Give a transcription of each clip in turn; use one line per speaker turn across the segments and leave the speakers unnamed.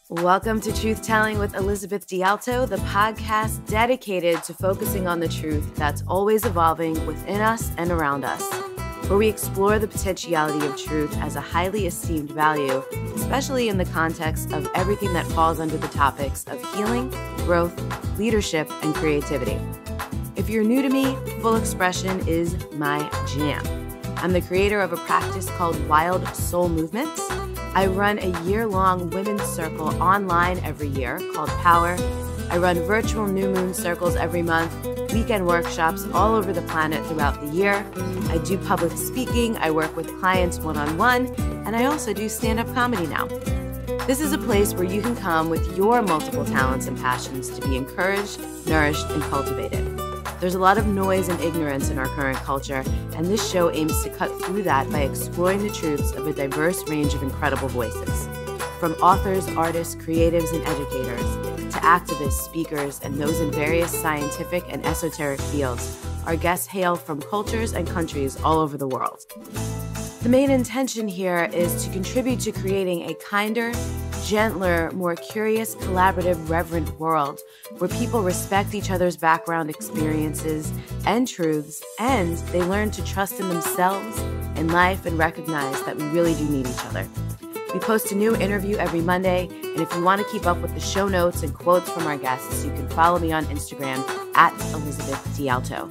Welcome to Truth Telling with Elizabeth D'Alto, the podcast dedicated to focusing on the truth that's always evolving within us and around us, where we explore the potentiality of truth as a highly esteemed value, especially in the context of everything that falls under the topics of healing, growth, leadership, and creativity. If you're new to me, full expression is my jam. I'm the creator of a practice called Wild Soul Movements. I run a year-long women's circle online every year called Power. I run virtual new moon circles every month, weekend workshops all over the planet throughout the year. I do public speaking, I work with clients one-on-one, and I also do stand-up comedy now. This is a place where you can come with your multiple talents and passions to be encouraged, nourished, and cultivated. There's a lot of noise and ignorance in our current culture, and this show aims to cut through that by exploring the truths of a diverse range of incredible voices. From authors, artists, creatives, and educators, to activists, speakers, and those in various scientific and esoteric fields, our guests hail from cultures and countries all over the world. The main intention here is to contribute to creating a kinder, gentler, more curious, collaborative, reverent world where people respect each other's background experiences and truths, and they learn to trust in themselves, in life, and recognize that we really do need each other. We post a new interview every Monday, and if you want to keep up with the show notes and quotes from our guests, you can follow me on Instagram at Elizabeth D'Alto.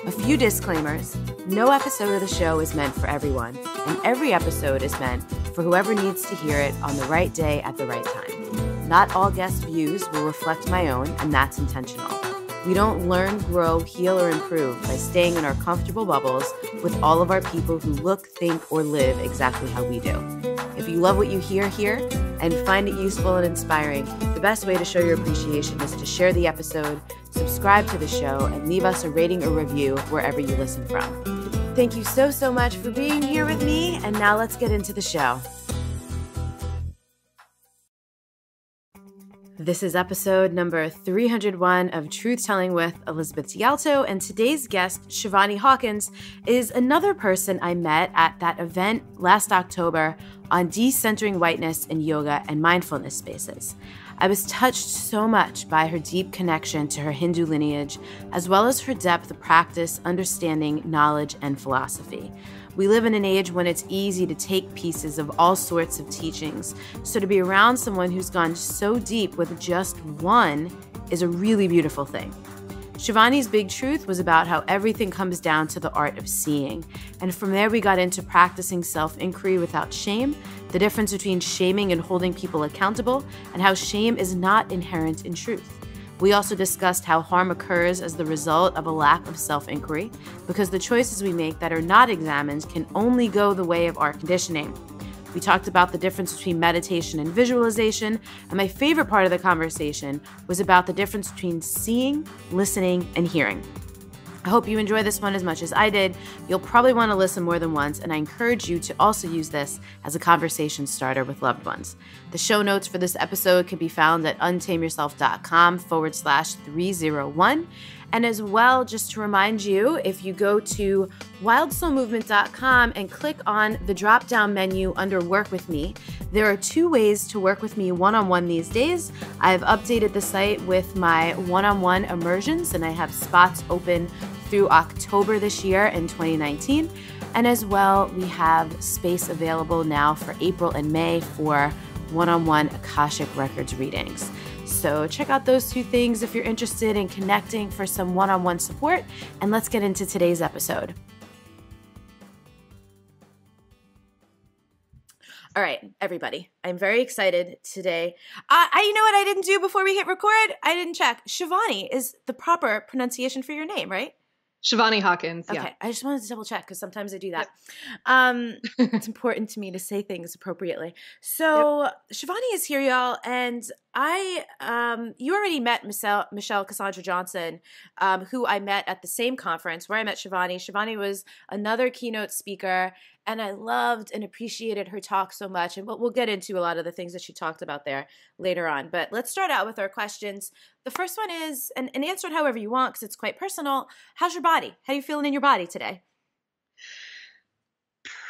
A few disclaimers. No episode of the show is meant for everyone, and every episode is meant for whoever needs to hear it on the right day at the right time. Not all guest views will reflect my own, and that's intentional. We don't learn, grow, heal, or improve by staying in our comfortable bubbles with all of our people who look, think, or live exactly how we do. If you love what you hear here and find it useful and inspiring, the best way to show your appreciation is to share the episode, subscribe to the show, and leave us a rating or review wherever you listen from. Thank you so much for being here with me, and now let's get into the show. This is episode number 301 of Truth Telling with Elizabeth D'Alto, and today's guest, Shivani Hawkins, is another person I met at that event last October on decentering whiteness in yoga and mindfulness spaces. I was touched so much by her deep connection to her Hindu lineage, as well as her depth of practice, understanding, knowledge, and philosophy. We live in an age when it's easy to take pieces of all sorts of teachings, so to be around someone who's gone so deep with just one is a really beautiful thing. Shivani's big truth was about how everything comes down to the art of seeing, and from there we got into practicing self-inquiry without shame, the difference between shaming and holding people accountable, and how shame is not inherent in truth. We also discussed how harm occurs as the result of a lack of self-inquiry, because the choices we make that are not examined can only go the way of our conditioning. We talked about the difference between meditation and visualization, and my favorite part of the conversation was about the difference between seeing, listening, and hearing. I hope you enjoy this one as much as I did. You'll probably want to listen more than once, and I encourage you to also use this as a conversation starter with loved ones. The show notes for this episode can be found at untameyourself.com/301. And as well, just to remind you, if you go to wildsoulmovement.com and click on the drop-down menu under Work With Me, there are two ways to work with me one-on-one these days. I've updated the site with my one-on-one immersions, and I have spots open through October this year in 2019. And as well, we have space available now for April and May for one-on-one Akashic Records readings. So check out those two things if you're interested in connecting for some one-on-one support, and let's get into today's episode. All right, everybody, I'm very excited today. You know what I didn't do before we hit record? I didn't check. Shivani is the proper pronunciation for your name, right?
Shivani Hawkins, yeah.
Okay, I just wanted to double check because sometimes I do that.
Yep.
It's important to me to say things appropriately. So Shivani is here, y'all, and you already met Michelle Cassandra Johnson, who I met at the same conference where I met Shivani. Shivani was another keynote speaker, and I loved and appreciated her talk so much. And we'll get into a lot of the things that she talked about there later on. But let's start out with our questions. The first one is, and answer it however you want because it's quite personal. How's your body? How are you feeling in your body today?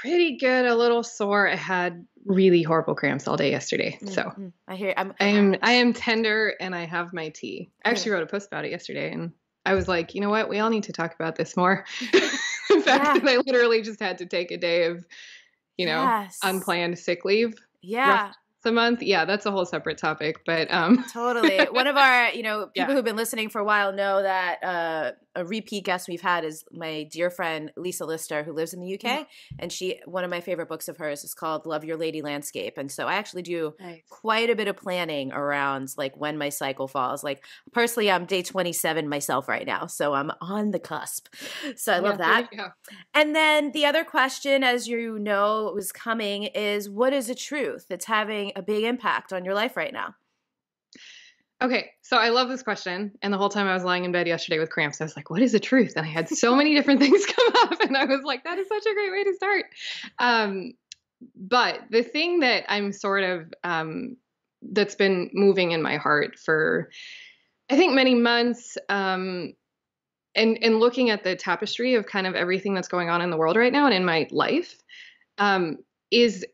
Pretty good, a little sore. I had really horrible cramps all day yesterday. So
I hear
I am tender and I have my tea. I actually wrote a post about it yesterday and I was like, you know what? We all need to talk about this more. The fact that I literally just had to take a day of, unplanned sick leave.
Yeah.
A month. Yeah, that's a whole separate topic, but
totally. One of our, people who've been listening for a while know that a repeat guest we've had is my dear friend Lisa Lister, who lives in the UK, and one of my favorite books of hers is called Love Your Lady Landscape. And so I actually do quite a bit of planning around like when my cycle falls. Like personally, I'm day 27 myself right now, so I'm on the cusp. So I love that. And then the other question, as you know, was coming is, what is a truth that's having a big impact on your life right now?
Okay, so I love this question. And the whole time I was lying in bed yesterday with cramps, I was like, what is the truth? And I had so many different things come up. And I was like, that is such a great way to start. But the thing that I'm sort of, that's been moving in my heart for, I think, many months, and looking at the tapestry of kind of everything that's going on in the world right now and in my life, is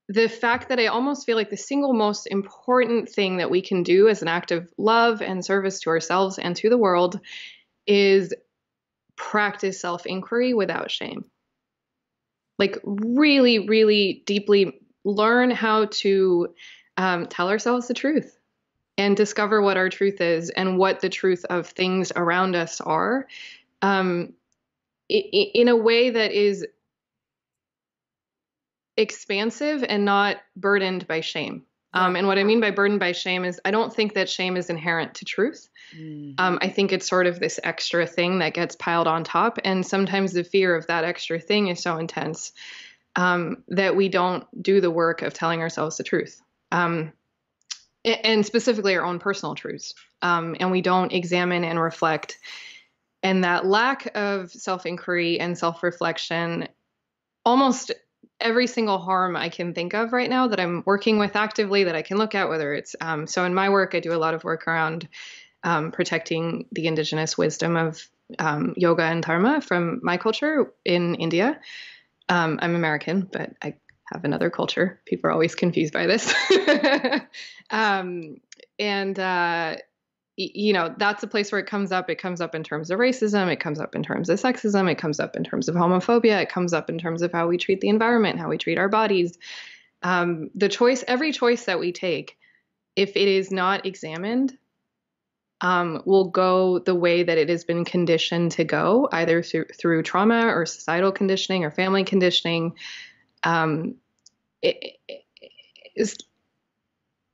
the fact that I almost feel like the single most important thing that we can do as an act of love and service to ourselves and to the world is practice self-inquiry without shame. Like really, really deeply learn how to tell ourselves the truth and discover what our truth is and what the truth of things around us are, in a way that is expansive and not burdened by shame. And what I mean by burdened by shame is I don't think that shame is inherent to truth. I think it's sort of this extra thing that gets piled on top. And sometimes the fear of that extra thing is so intense that we don't do the work of telling ourselves the truth. And specifically our own personal truths. And we don't examine and reflect. And that lack of self-inquiry and self-reflection, almost every single harm I can think of right now that I'm working with actively that I can look at, whether it's, so in my work, I do a lot of work around protecting the indigenous wisdom of yoga and dharma from my culture in India. I'm American, but I have another culture. People are always confused by this. That's a place where it comes up. It comes up in terms of racism. It comes up in terms of sexism. It comes up in terms of homophobia. It comes up in terms of how we treat the environment, how we treat our bodies. Every choice that we take, if it is not examined, will go the way that it has been conditioned to go, either through trauma or societal conditioning or family conditioning.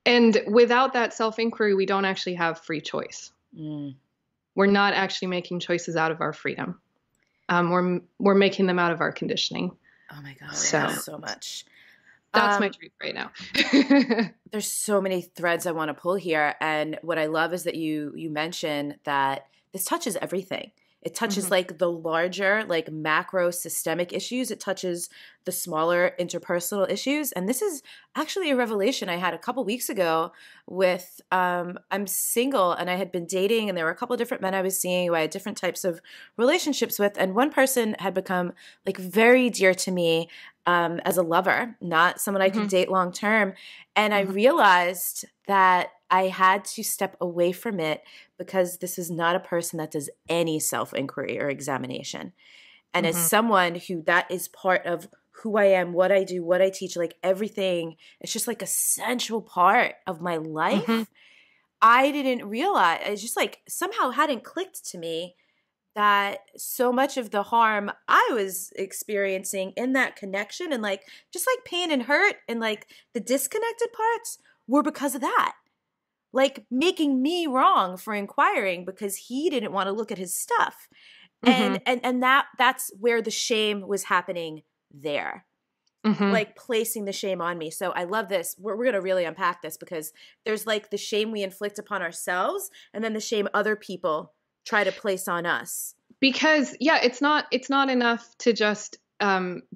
And without that self-inquiry, we don't actually have free choice. We're not actually making choices out of our freedom. We're making them out of our conditioning.
Oh my God, so much.
That's my truth right now.
There's so many threads I want to pull here. And what I love is that you mentioned that this touches everything. It touches like the larger, like macro systemic issues. It touches the smaller interpersonal issues. And this is actually a revelation I had a couple weeks ago with, I'm single and I had been dating and there were a couple of different men I was seeing who I had different types of relationships with. And one person had become like very dear to me as a lover, not someone I could date long term. And I realized that I had to step away from it because this is not a person that does any self-inquiry or examination. And as someone who that is part of who I am, what I do, what I teach, like everything, it's just like a central part of my life. I didn't realize, it's just like somehow hadn't clicked to me that so much of the harm I was experiencing in that connection and like just like pain and hurt and like the disconnected parts were because of that. Like making me wrong for inquiring because he didn't want to look at his stuff. And that's where the shame was happening there. Like placing the shame on me. So I love this. We're going to really unpack this because there's like the shame we inflict upon ourselves and then the shame other people try to place on us. Because
it's not enough to just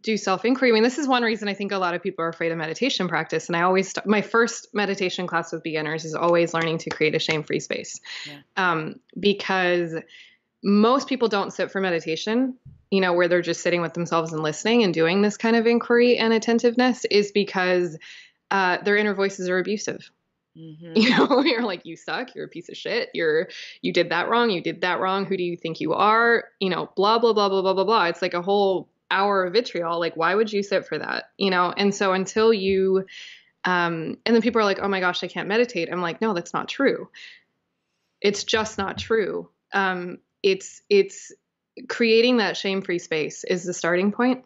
do self-inquiry. I mean, this is one reason I think a lot of people are afraid of meditation practice. And I always, my first meditation class with beginners is always learning to create a shame-free space. Because most people don't sit for meditation where they're just sitting with themselves and listening and doing this kind of inquiry and attentiveness is because their inner voices are abusive. You're like, you suck, you're a piece of shit, you did that wrong, you did that wrong, who do you think you are, blah, blah, blah, blah, blah, blah, blah. It's like a whole hour of vitriol. Like, why would you sit for that? And so until you, and then people are like, oh my gosh, I can't meditate. I'm like, no, that's not true. It's just not true. It's creating that shame-free space is the starting point.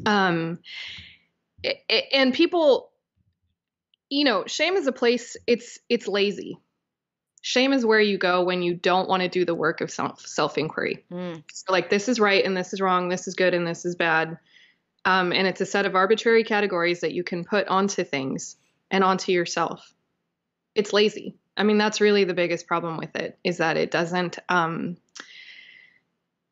And people, shame is a place, it's lazy. Shame is where you go when you don't want to do the work of self-inquiry. So like, this is right and this is wrong, this is good and this is bad. And it's a set of arbitrary categories that you can put onto things and onto yourself. It's lazy. I mean, that's really the biggest problem with it, is that it doesn't, now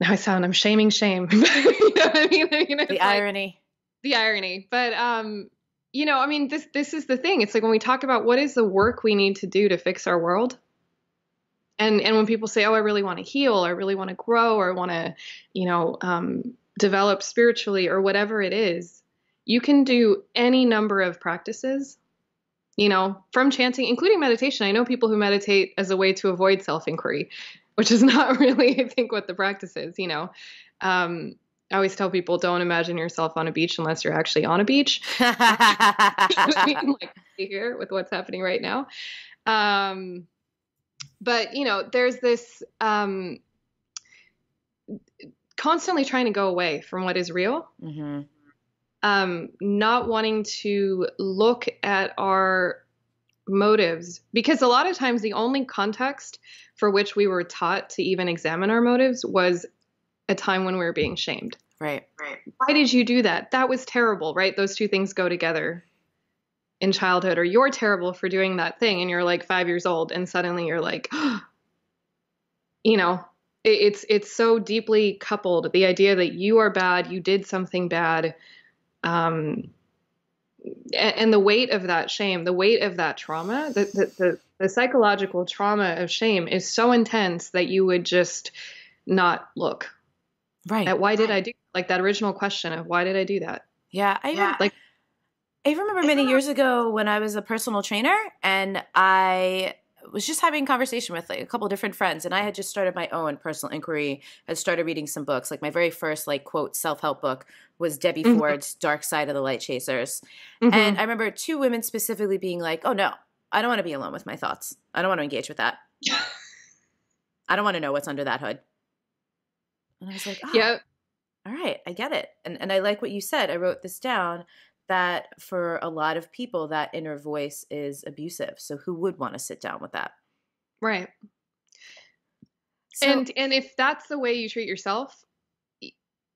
I'm shaming shame. You know what I mean?
The irony.
The irony. But, I mean, this is the thing. It's like when we talk about what is the work we need to do to fix our world. And when people say, oh, I really want to heal, or I really want to grow, or I want to, develop spiritually, or whatever it is, you can do any number of practices, from chanting, including meditation. I know people who meditate as a way to avoid self-inquiry, which is not really, I think, what the practice is. I always tell people, don't imagine yourself on a beach unless you're actually on a beach. I mean, like here with what's happening right now. But, there's this constantly trying to go away from what is real. Not wanting to look at our motives, because a lot of times the only context for which we were taught to even examine our motives was a time when we were being shamed.
Right.
Why did you do that? That was terrible, right? Those two things go together in childhood. Or you're terrible for doing that thing, and you're like 5 years old, and suddenly you're like, it's so deeply coupled. The idea that you are bad, you did something bad, and the weight of that shame, the weight of that trauma, the psychological trauma of shame is so intense that you would just not look.
Right.
At why did I do, like that original question of why did I do that?
Yeah. I remember many years ago when I was a personal trainer, and I was just having a conversation with like a couple of different friends, and I had just started my own personal inquiry. I started reading some books. Like my very first like quote self-help book was Debbie Ford's Dark Side of the Light Chasers. And I remember two women specifically being like, oh no, I don't want to be alone with my thoughts. I don't want to engage with that. I don't want to know what's under that hood. And I was like, oh,
yeah,
all right, I get it. And I like what you said. I wrote this down, that for a lot of people, that inner voice is abusive. So who would want to sit down with that?
Right.
So,
and if that's the way you treat yourself,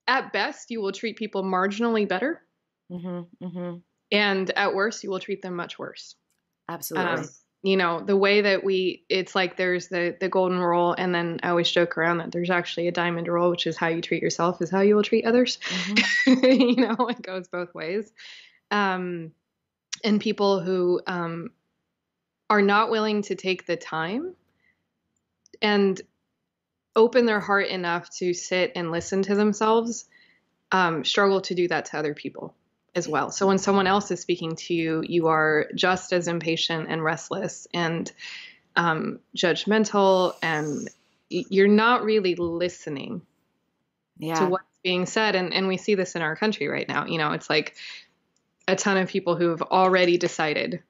at best, you will treat people marginally better. And at worst, you will treat them much worse.
Absolutely.
The way that it's like there's the golden rule, and then I always joke around that there's actually a diamond rule, which is how you treat yourself is how you will treat others. It goes both ways. And people who are not willing to take the time and open their heart enough to sit and listen to themselves struggle to do that to other people as well. So when someone else is speaking to you, you are just as impatient and restless and judgmental, and you're not really listening to what's being said. And we see this in our country right now. It's like a ton of people who have already decided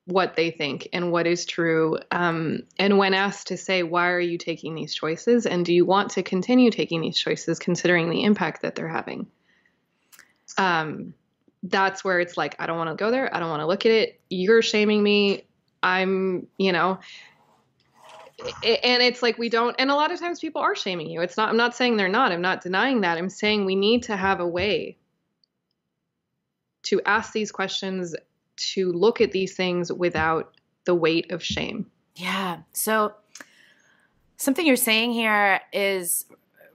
what they think and what is true. And when asked to say, why are you taking these choices? And do you want to continue taking these choices considering the impact that they're having? That's where it's like, I don't want to go there. I don't want to look at it. You're shaming me. And it's like, we don't, and a lot of times people are shaming you. I'm not saying they're not, I'm not denying that. I'm saying we need to have a way to ask these questions, to look at these things without the weight of shame.
Yeah. So something you're saying here is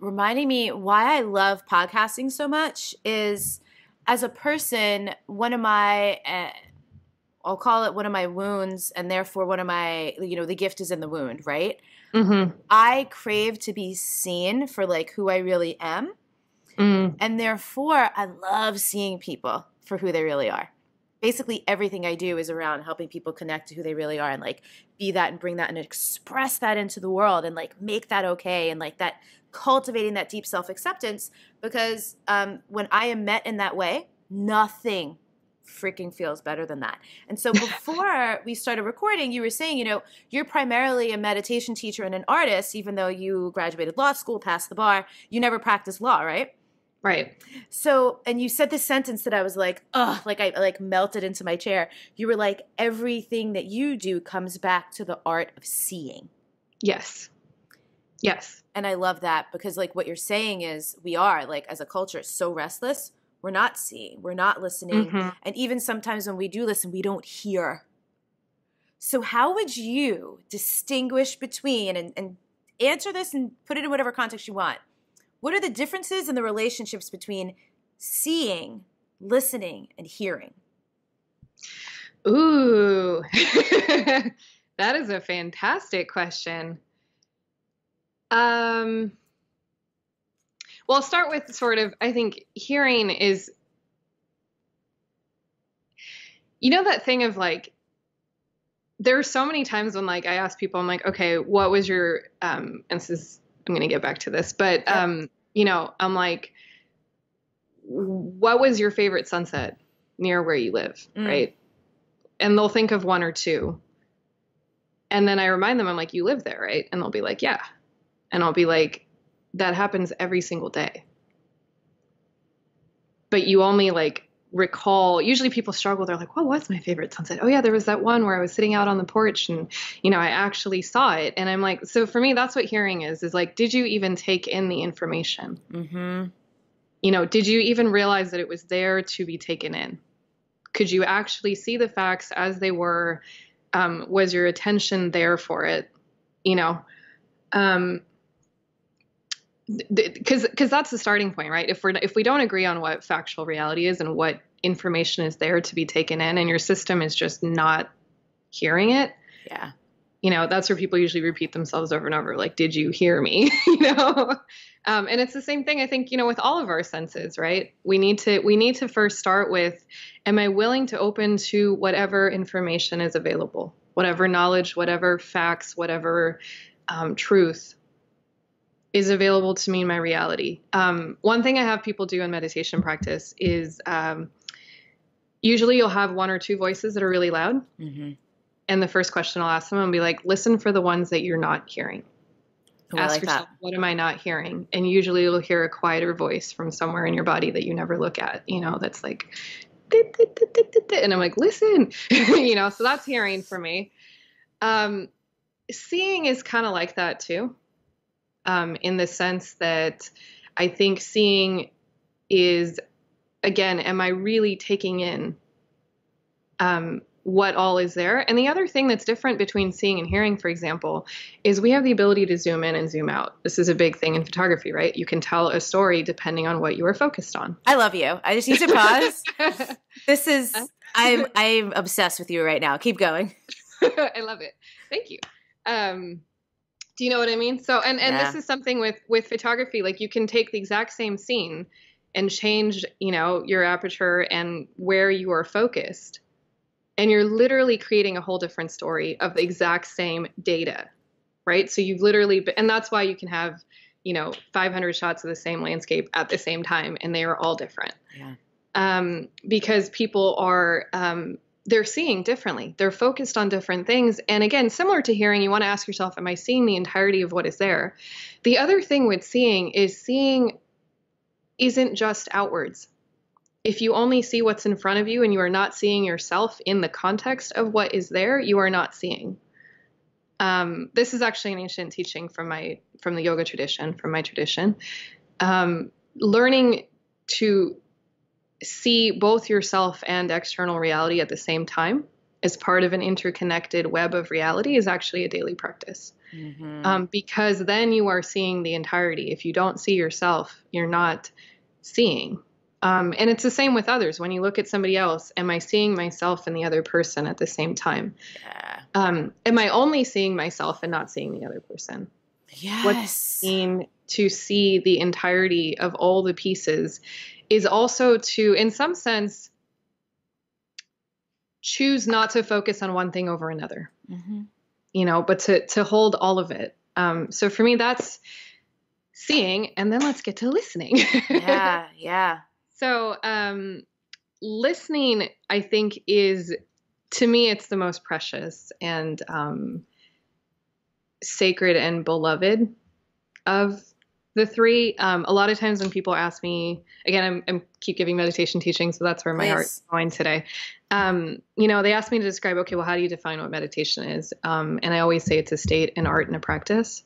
reminding me why I love podcasting so much is, as a person, one of my I'll call it one of my wounds, and therefore one of my, the gift is in the wound, right?
Mm-hmm.
I crave to be seen for like who I really am.
Mm.
And therefore I love seeing people for who they really are. Basically everything I do is around helping people connect to who they really are and like be that and bring that and express that into the world and like make that okay and like that cultivating that deep self-acceptance, because when I am met in that way, nothing freaking feels better than that. And so before we started recording, you were saying, you're primarily a meditation teacher and an artist, even though you graduated law school, passed the bar, you never practiced law, right?
Right.
So, and you said this sentence that I was like, ugh, like I like melted into my chair. You were like, everything that you do comes back to the art of seeing.
Yes. Yes.
And I love that because like what you're saying is we are like as a culture so restless. We're not seeing, we're not listening.
Mm-hmm.
And even sometimes when we do listen, we don't hear. So how would you distinguish between, and answer this and put it in whatever context you want. What are the differences in the relationships between seeing, listening, and hearing?
Ooh, that is a fantastic question. Well, I'll start with sort of, I think hearing is, that thing of like, there are so many times when like I ask people, I'm like, okay, what was your, and this is, I'm going to get back to this, but, yep. I'm like, what was your favorite sunset near where you live? Right. And they'll think of one or two. And then I remind them, I'm like, you live there, right? And they'll be like, yeah. And I'll be like, that happens every single day. But you only like recall, usually people struggle. They're like, what was my favorite sunset? Oh yeah, there was that one where I was sitting out on the porch and, I actually saw it. And I'm like, so for me, that's what hearing is like, did you even take in the information? Mm-hmm. Did you even realize that it was there to be taken in? Could you actually see the facts as they were? Was your attention there for it? Because that's the starting point, right? If we don't agree on what factual reality is and what information is there to be taken in, and your system is just not hearing it,
yeah,
that's where people usually repeat themselves over and over, like, "Did you hear me?" And it's the same thing, I think, with all of our senses, right? We need to first start with, am I willing to open to whatever information is available, whatever knowledge, whatever facts, whatever truth is available to me in my reality. One thing I have people do in meditation practice is usually you'll have one or two voices that are really loud. Mm-hmm. And the first question I'll ask them, I'll be like, listen for the ones that you're not hearing. Ask yourself, what am I not hearing? And usually you'll hear a quieter voice from somewhere in your body that you never look at, that's like, and I'm like, listen, so that's hearing for me. Seeing is kind of like that too. In the sense that I think seeing is, again, am I really taking in what all is there? And the other thing that's different between seeing and hearing, for example, is we have the ability to zoom in and zoom out. This is a big thing in photography, right? You can tell a story depending on what you are focused on.
I love you. I just need to pause. I'm obsessed with you right now. Keep going.
I love it. Thank you. Do you know what I mean? So, and yeah. This is something with photography, like you can take the exact same scene and change, your aperture and where you are focused. And you're literally creating a whole different story of the exact same data, right? So you've literally, and that's why you can have, 500 shots of the same landscape at the same time, and they are all different. Yeah. Because people are, they're seeing differently. They're focused on different things. And again, similar to hearing, you want to ask yourself, am I seeing the entirety of what is there? The other thing with seeing isn't just outwards. If you only see what's in front of you and you are not seeing yourself in the context of what is there, you are not seeing. This is actually an ancient teaching from the yoga tradition, from my tradition. Learning to see both yourself and external reality at the same time as part of an interconnected web of reality is actually a daily practice. Mm-hmm. Because then you are seeing the entirety. If you don't see yourself, you're not seeing. And it's the same with others. When you look at somebody else, am I seeing myself and the other person at the same time?
Yeah.
Am I only seeing myself and not seeing the other person?
Yes.
What does it mean to see the entirety of all the pieces is also to, in some sense, choose not to focus on one thing over another, but to hold all of it. So for me, that's seeing, and then let's get to listening.
Yeah.
So listening, I think, is, to me, it's the most precious and sacred and beloved of the three. A lot of times when people ask me, again, I'm keep giving meditation teaching, so that's where my heart's going today. They ask me to describe, okay, well, how do you define what meditation is? And I always say it's a state, an art, and a practice.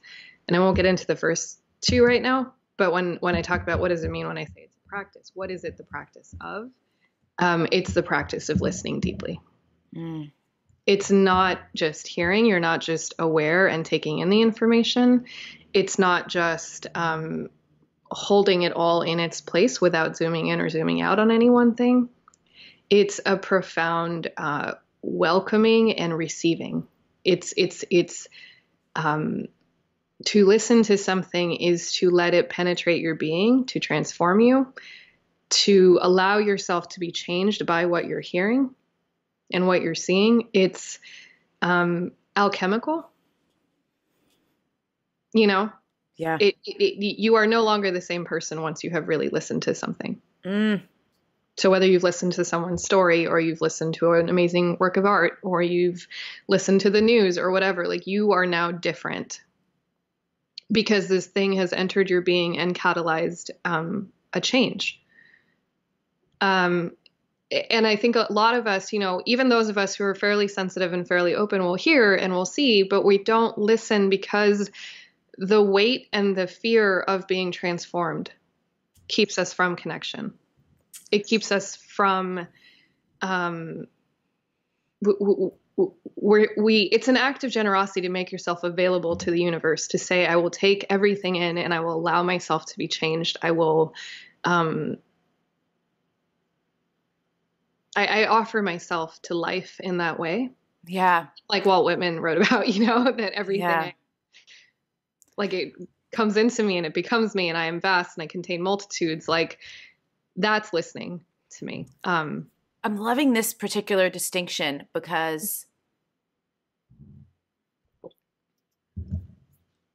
And I won't get into the first two right now, but when I talk about what does it mean when I say it's a practice, what is it the practice of? It's the practice of listening deeply. It's not just hearing. You're not just aware and taking in the information. It's not just holding it all in its place without zooming in or zooming out on any one thing. It's a profound welcoming and receiving. It's to listen to something is to let it penetrate your being, to transform you, to allow yourself to be changed by what you're hearing and what you're seeing. It's alchemical, Yeah. You are no longer the same person once you have really listened to something. So whether you've listened to someone's story or you've listened to an amazing work of art or you've listened to the news or whatever, like, you are now different because this thing has entered your being and catalyzed a change. And I think a lot of us, even those of us who are fairly sensitive and fairly open will hear and will see, but we don't listen because the weight and the fear of being transformed keeps us from connection. It keeps us from, it's an act of generosity to make yourself available to the universe, to say, I will take everything in and I will allow myself to be changed. I will, I offer myself to life in that way.
Yeah.
Like Walt Whitman wrote about, that everything, it comes into me and it becomes me and I am vast and I contain multitudes. Like, that's listening to me.
I'm loving this particular distinction because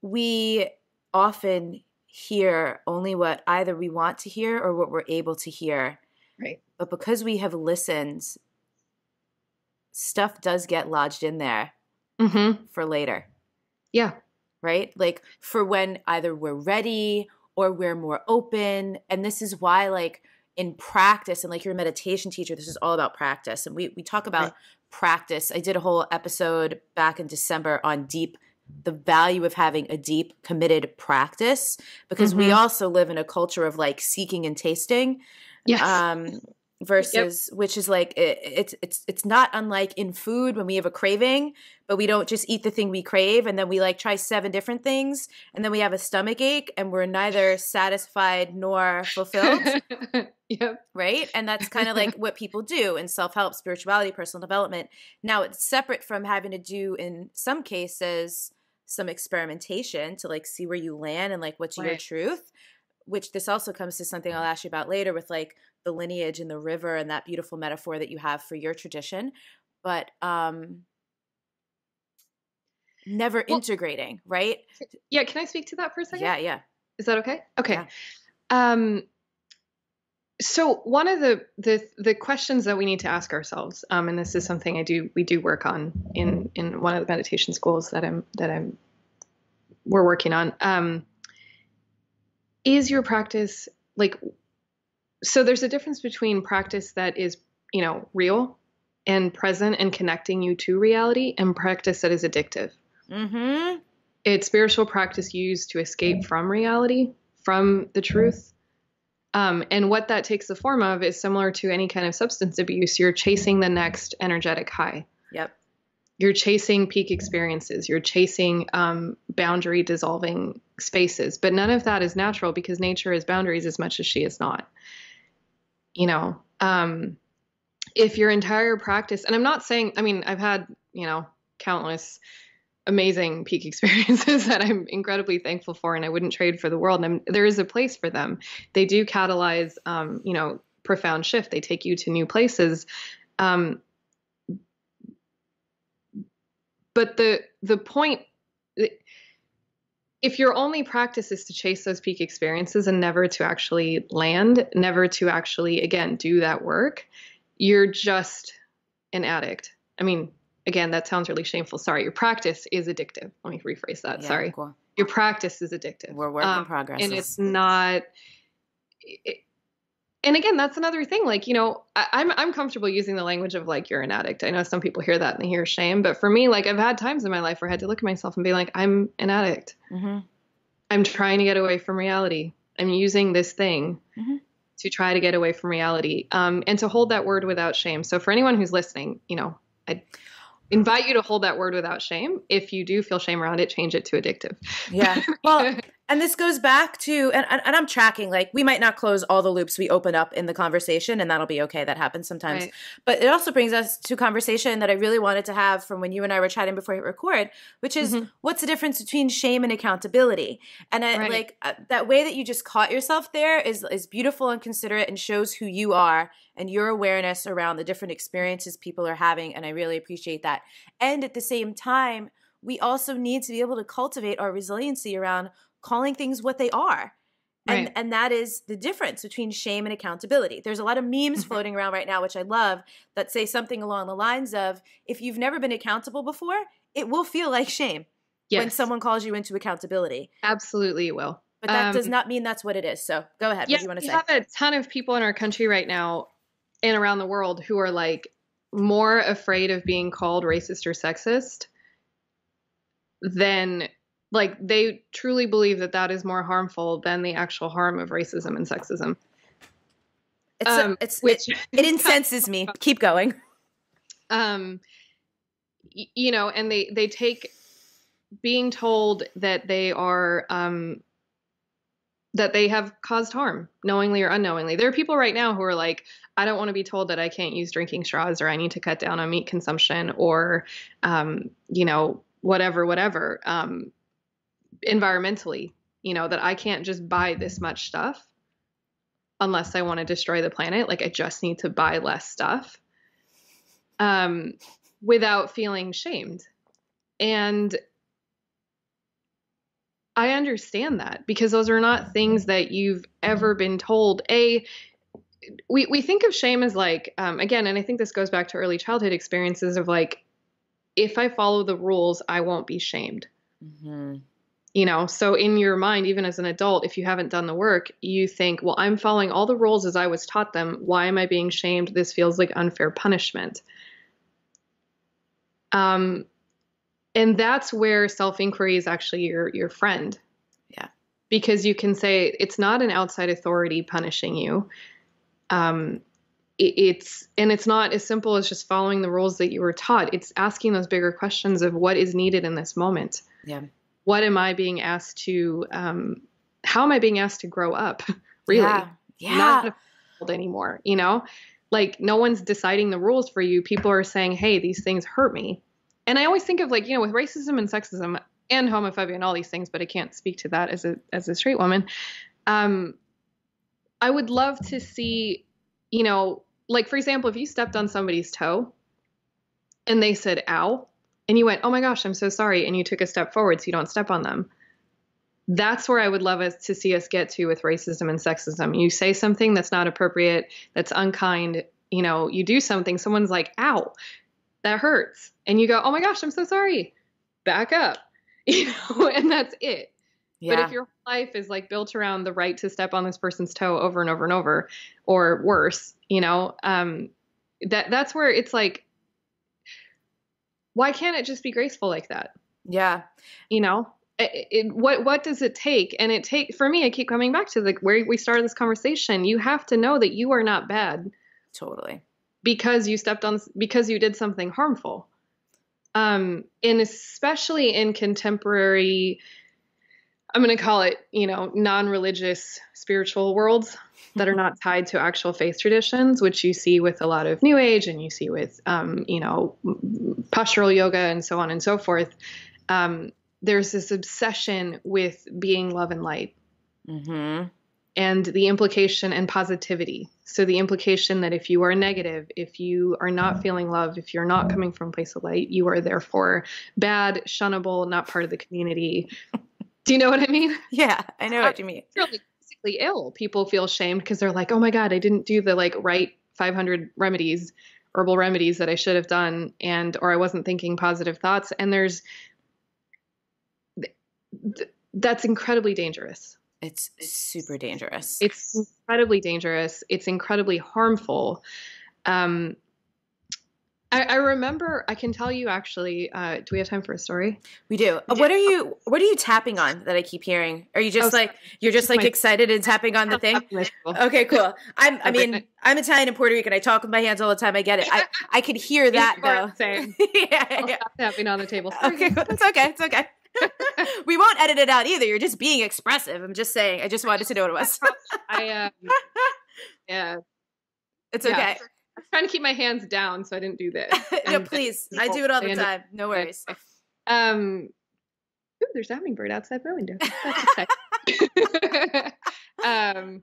we often hear only what either we want to hear or what we're able to hear.
Right.
But because we have listened, stuff does get lodged in there for later.
Yeah.
Right? Like, for when either we're ready or we're more open. And this is why, like, in practice, and like, you're a meditation teacher, this is all about practice. And we talk about practice. I did a whole episode back in December on the value of having a deep, committed practice, because we also live in a culture of like seeking and tasting.
Yes.
Versus, which is like, it's not unlike in food when we have a craving, but we don't just eat the thing we crave and then we like try 7 different things and then we have a stomach ache and we're neither satisfied nor fulfilled. Right? And that's kind of like what people do in self-help, spirituality, personal development. Now, it's separate from having to do, in some cases, some experimentation to like see where you land and like what's your truth, which this also comes to something I'll ask you about later with like the lineage and the river and that beautiful metaphor that you have for your tradition, but never integrating, right?
Yeah. Can I speak to that for a second?
Yeah.
Is that okay? Okay.
Yeah.
So one of the questions that we need to ask ourselves, and this is something we do work on in one of the meditation schools that we're working on, is your practice like, so there's a difference between practice that is, real and present and connecting you to reality, and practice that is addictive. It's spiritual practice used to escape from reality, from the truth. And what that takes the form of is similar to any kind of substance abuse. You're chasing the next energetic high.
Yep.
You're chasing peak experiences. You're chasing boundary dissolving spaces. But none of that is natural because nature is boundaries as much as she is not. you know, if your entire practice, and I'm not saying, I mean, I've had, you know, countless amazing peak experiences that I'm incredibly thankful for, and I wouldn't trade for the world. And there is a place for them. They do catalyze, you know, profound shift. They take you to new places. But the point, if your only practice is to chase those peak experiences and never to actually land, never to actually, again, do that work, you're just an addict. I mean, again, that sounds really shameful. Sorry. Your practice is addictive. Let me rephrase that.
Yeah,
Sorry.
cool.
Your practice is addictive.
We're work in progress.
And it's not, and again, that's another thing. Like, you know, I'm comfortable using the language of like, you're an addict. I know some people hear that and they hear shame, but for me, like I've had times in my life where I had to look at myself and be like, I'm an addict. Mm-hmm. I'm trying to get away from reality. I'm using this thing to try to get away from reality. And to hold that word without shame. So for anyone who's listening, you know, I invite you to hold that word without shame. If you do feel shame around it, change it to addictive.
Yeah. Well, and this goes back to, and I'm tracking, like we might not close all the loops we open up in the conversation, and that'll be okay. That happens sometimes. Right. But it also brings us to a conversation that I really wanted to have from when you and I were chatting before we record, which is what's the difference between shame and accountability? And that way that you just caught yourself there is beautiful and considerate and shows who you are and your awareness around the different experiences people are having. And I really appreciate that. And at the same time, we also need to be able to cultivate our resiliency around calling things what they are. And and that is the difference between shame and accountability. There's a lot of memes floating around right now, which I love, that say something along the lines of, if you've never been accountable before, it will feel like shame when someone calls you into accountability.
Absolutely it will.
But that does not mean that's what it is. So go ahead. What do you want to say?
We have a ton of people in our country right now and around the world who are like more afraid of being called racist or sexist than, like, they truly believe that that is more harmful than the actual harm of racism and sexism.
It incenses me. Keep going.
You know, and they take being told that they are, that they have caused harm knowingly or unknowingly. There are people right now who are like, I don't want to be told that I can't use drinking straws, or I need to cut down on meat consumption, or, you know, whatever, environmentally, you know, that I can't just buy this much stuff unless I want to destroy the planet. Like, I just need to buy less stuff, without feeling shamed. And I understand that, because those are not things that you've ever been told. We think of shame as like, again, and I think this goes back to early childhood experiences of like, if I follow the rules, I won't be shamed. Mm-hmm. You know, so in your mind, even as an adult, if you haven't done the work, you think, well, I'm following all the rules as I was taught them. Why am I being shamed? This feels like unfair punishment. And that's where self-inquiry is actually your friend. Yeah. Because you can say, it's not an outside authority punishing you. It's not as simple as just following the rules that you were taught. It's asking those bigger questions of what is needed in this moment. Yeah. What am I being asked to, how am I being asked to grow up? Really? Yeah. Not a child anymore, you know? Like, no one's deciding the rules for you. People are saying, hey, these things hurt me. And I always think of, like, you know, with racism and sexism and homophobia and all these things, but I can't speak to that as a straight woman. I would love to see, you know, like, for example, if you stepped on somebody's toe and they said, ow, and you went, oh my gosh, I'm so sorry, and you took a step forward so you don't step on them. That's where I would love us to see us get to with racism and sexism. You say something that's not appropriate, that's unkind, you know, you do something, someone's like, ow, that hurts. And you go, oh my gosh, I'm so sorry. Back up, you know, and that's it. Yeah. But if your life is like built around the right to step on this person's toe over and over and over, or worse, you know, that's where it's like, why can't it just be graceful like that? Yeah. You know, what does it take? And for me, I keep coming back to where we started this conversation. You have to know that you are not bad. Totally. Because you did something harmful. And especially in contemporary, I'm going to call it, non-religious spiritual worlds that are not tied to actual faith traditions, which you see with a lot of New Age and you see with, postural yoga and so on and so forth. There's this obsession with being love and light. Mm-hmm. And the implication and positivity. So the implication that if you are negative, if you are not feeling love, if you're not coming from a place of light, you are therefore bad, shunnable, not part of the community. Do you know what I mean?
Yeah, I know what you mean.
Really physically ill. People feel shamed because they're like, oh my God, I didn't do the right 500 remedies, herbal remedies that I should have done. Or I wasn't thinking positive thoughts. And that's incredibly dangerous.
It's super dangerous.
It's incredibly dangerous. It's incredibly harmful. I remember, I can tell you actually, do we have time for a story?
We do. What are you tapping on that I keep hearing? Are you just you're just excited and tapping on the thing? Okay, cool. I'm Italian and Puerto Rican. I talk with my hands all the time. I get it. I could hear that though.
Same.
yeah.
Tapping on the table.
Okay, it's okay. It's okay. We won't edit it out either. You're just being expressive. I'm just saying. I just wanted to know what it was.
Yeah.
It's okay.
I'm trying to keep my hands down so I didn't do this.
No, please. I do it all the time. No worries.
Ooh, there's a hummingbird outside my window. That's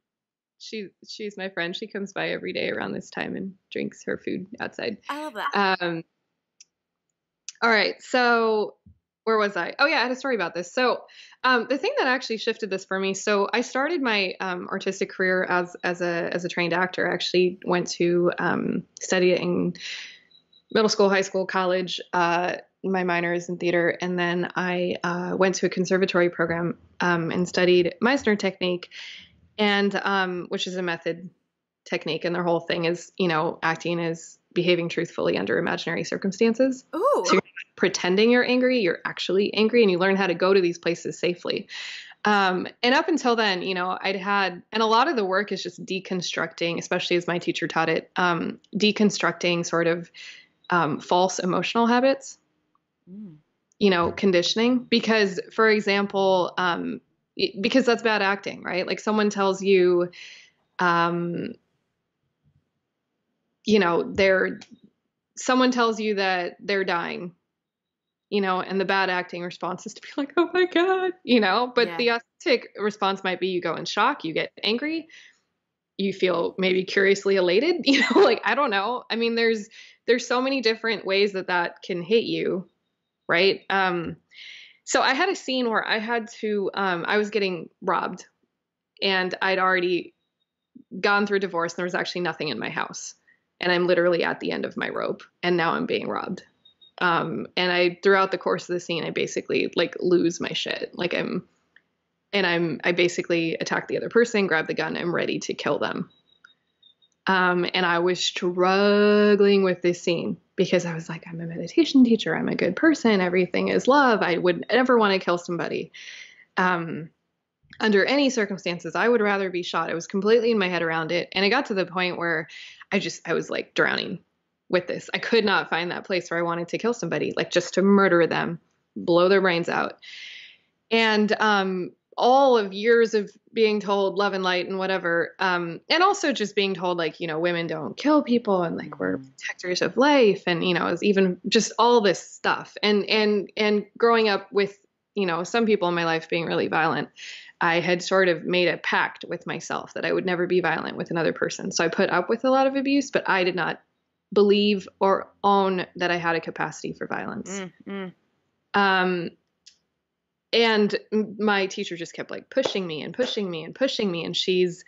she's my friend. She comes by every day around this time and drinks her food outside.
I love that.
All right. So where was I? Oh yeah, I had a story about this. So the thing that actually shifted this for me. So I started my artistic career as a trained actor. I actually went to study it in middle school, high school, college. My minor is in theater, and then I went to a conservatory program and studied Meissner technique, and which is a method technique, and their whole thing is acting as behaving truthfully under imaginary circumstances.
Ooh.
So you're not pretending you're angry, you're actually angry, and you learn how to go to these places safely. And up until then, and a lot of the work is just deconstructing, especially as my teacher taught it, deconstructing sort of false emotional habits, conditioning. Because, for example, because that's bad acting, right? Like someone tells you, someone tells you that they're dying, and the bad acting response is to be like, oh my God, but the authentic response might be you go in shock, you get angry, you feel maybe curiously elated, I don't know. I mean, there's so many different ways that can hit you. Right. So I had a scene where I had to, I was getting robbed and I'd already gone through divorce and there was actually nothing in my house. And I'm literally at the end of my rope and now I'm being robbed. And throughout the course of the scene, I basically lose my shit. I basically attack the other person, grab the gun, I'm ready to kill them. And I was struggling with this scene because I was like, I'm a meditation teacher. I'm a good person. Everything is love. I would never want to kill somebody. Under any circumstances, I would rather be shot. I was completely in my head around it. And it got to the point where I was drowning with this. I could not find that place where I wanted to kill somebody, just to murder them, blow their brains out. And, all of years of being told love and light and whatever. And also just being told women don't kill people and we're protectors of life. And, it's even just all this stuff and growing up with, some people in my life being really violent. I had sort of made a pact with myself that I would never be violent with another person. So I put up with a lot of abuse, but I did not believe or own that I had a capacity for violence. And my teacher just kept pushing me and pushing me and pushing me. And she's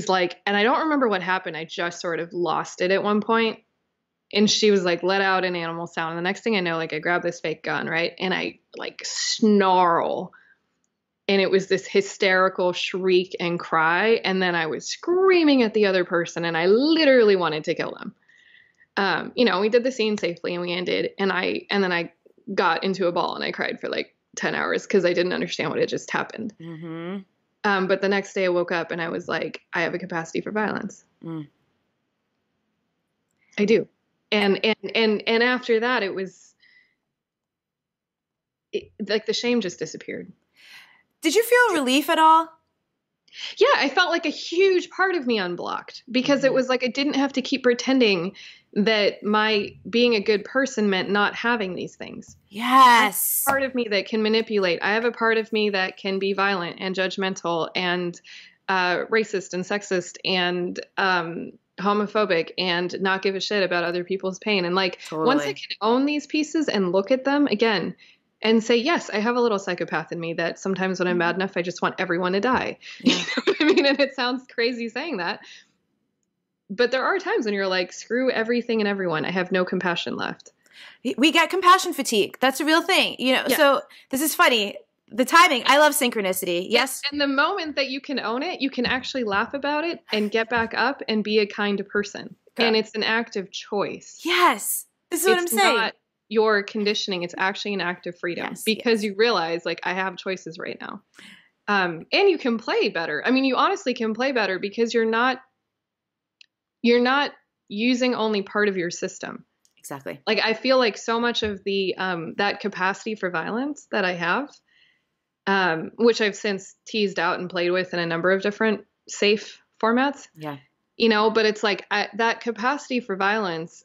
like, and I don't remember what happened. I just sort of lost it at one point. And she was like, let out an animal sound. And the next thing I know, I grab this fake gun, right? And I snarl. And it was this hysterical shriek and cry. And then I was screaming at the other person and I literally wanted to kill them. We did the scene safely and we ended. And then I got into a ball and I cried for 10 hours because I didn't understand what had just happened. Mm-hmm. But the next day I woke up and I was like, I have a capacity for violence. I do. And after that, it was the shame just disappeared.
Did you feel relief at all?
Yeah, I felt like a huge part of me unblocked because it was like I didn't have to keep pretending that my being a good person meant not having these things.
Yes.
Part of me that can manipulate. I have a part of me that can be violent and judgmental and racist and sexist and homophobic and not give a shit about other people's pain. And like once I can own these pieces and look at them again and say, yes, I have a little psychopath in me that sometimes when I'm mad enough, I just want everyone to die. Yeah. You know what I mean? And it sounds crazy saying that. But there are times when you're like, screw everything and everyone. I have no compassion left.
We get compassion fatigue. That's a real thing. You know, so this is funny. The timing, I love synchronicity. Yes.
And the moment that you can own it, you can actually laugh about it and get back up and be a kind person. Okay. And it's an act of choice.
Yes. This is what I'm saying.
It's not your conditioning. It's actually an act of freedom because you realize like I have choices right now. And you can play better. I mean, you honestly can play better because you're not using only part of your system.
Exactly.
Like I feel like so much of the that capacity for violence that I have, which I've since teased out and played with in a number of different safe formats. Yeah. You know, but it's like that capacity for violence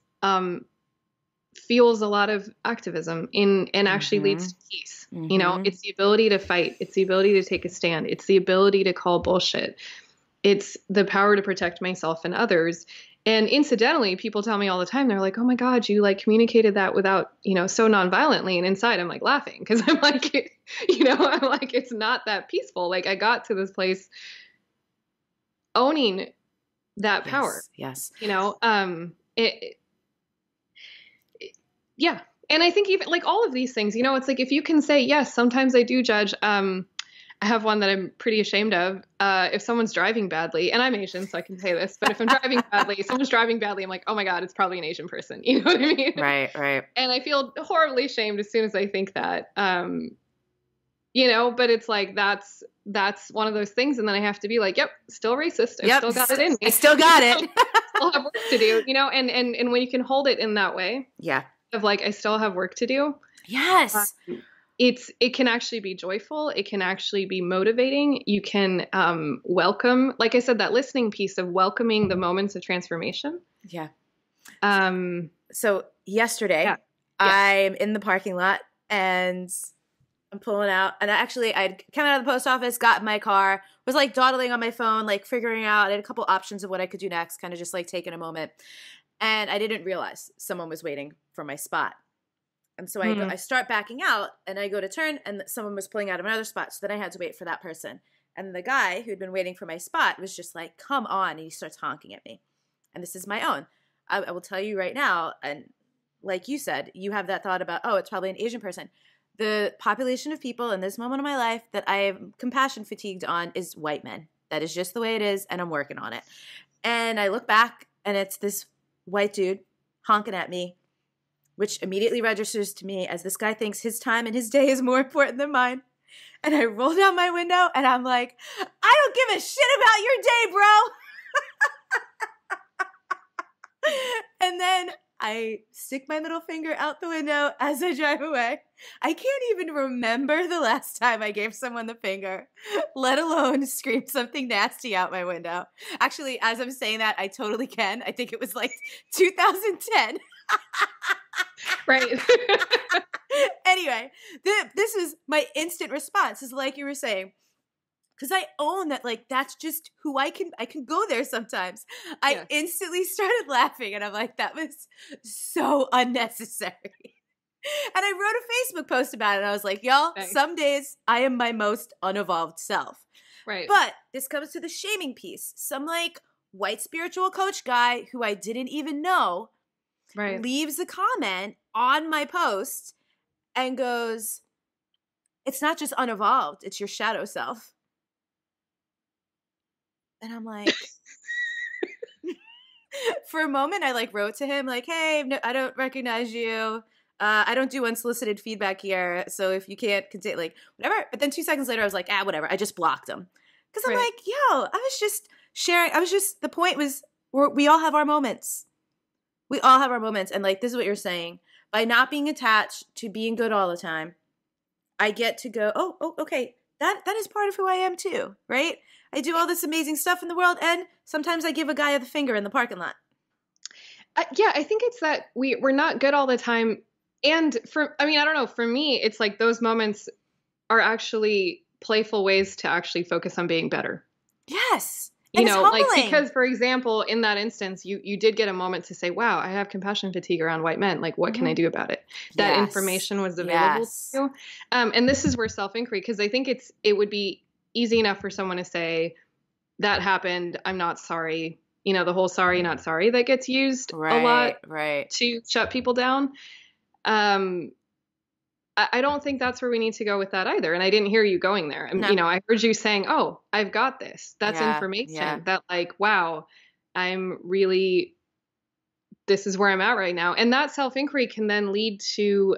fuels a lot of activism and actually leads to peace. You know, it's the ability to fight. It's the ability to take a stand. It's the ability to call bullshit. It's the power to protect myself and others. And incidentally, people tell me all the time, they're like, oh my God, you like communicated that without, you know, so nonviolently. And inside I'm like laughing because I'm like, you know, I'm like, it's not that peaceful. Like I got to this place owning that power.
Yes.
You know, yeah. And I think even like all of these things, you know, it's like, if you can say, yes, sometimes I do judge, I have one that I'm pretty ashamed of. If someone's driving badly, and I'm Asian, so I can say this, but if I'm driving badly, someone's driving badly, I'm like, oh my God, it's probably an Asian person. You know what I mean?
Right, right.
And I feel horribly ashamed as soon as I think that, you know, but it's like, that's one of those things. And then I have to be like, yep, still racist. I still got it in me.
I still got it.
Still have work to do, you know, and when you can hold it in that way. Yeah. Of like, I still have work to do. Yes. It can actually be joyful. It can actually be motivating. You can welcome, like I said, that listening piece of welcoming the moments of transformation. Yeah.
So yesterday, I'm in the parking lot and I'm pulling out. And I'd come out of the post office, got in my car, was like dawdling on my phone, like figuring out, I had a couple options of what I could do next, kind of just like taking a moment. And I didn't realize someone was waiting for my spot. And so I start backing out and I go to turn and someone was pulling out of another spot. So then I had to wait for that person. And the guy who'd been waiting for my spot was just like, come on. And he starts honking at me. And this is my own. I will tell you right now. And like you said, you have that thought about, oh, it's probably an Asian person. The population of people in this moment of my life that I am compassion fatigued on is white men. That is just the way it is. And I'm working on it. And I look back and it's this white dude honking at me, which immediately registers to me as this guy thinks his time and his day is more important than mine. And I roll down my window and I'm like, I don't give a shit about your day, bro. And then I stick my little finger out the window as I drive away. I can't even remember the last time I gave someone the finger, let alone scream something nasty out my window. Actually, as I'm saying that, I totally can. I think it was like 2010. Right. Anyway, this is my instant response, is like you were saying, because I own that, like, that's just who I can go there sometimes. I instantly started laughing and I'm like, that was so unnecessary. And I wrote a Facebook post about it and I was like, y'all, some days I am my most unevolved self. Right. But this comes to the shaming piece. Some like white spiritual coach guy who I didn't even know leaves a comment on my post and goes, it's not just unevolved, it's your shadow self. And I'm like, for a moment, I like wrote to him like, hey, no, I don't recognize you. I don't do unsolicited feedback here. So if you can't continue, like whatever. But then 2 seconds later, I was like, whatever. I just blocked him. Because I'm like, yo, I was just sharing. The point was we all have our moments. We all have our moments. And like, this is what you're saying. By not being attached to being good all the time, I get to go, oh, okay. that is part of who I am too, right? I do all this amazing stuff in the world, and sometimes I give a guy the finger in the parking lot.
Yeah, I think it's that we're not good all the time. And I don't know, for me, it's like those moments are actually playful ways to actually focus on being better.
Yes.
You know, like, because, for example, in that instance, you did get a moment to say, wow, I have compassion fatigue around white men. Like, what can I do about it? That information was available to you. And this is where self-inquiry, because I think it would be easy enough for someone to say, that happened, I'm not sorry. You know, the whole sorry, not sorry that gets used a lot to shut people down. I don't think that's where we need to go with that either. And I didn't hear you going there. No. You know, I heard you saying, oh, I've got this. That's information that, like, wow, this is where I'm at right now. And that self-inquiry can then lead to,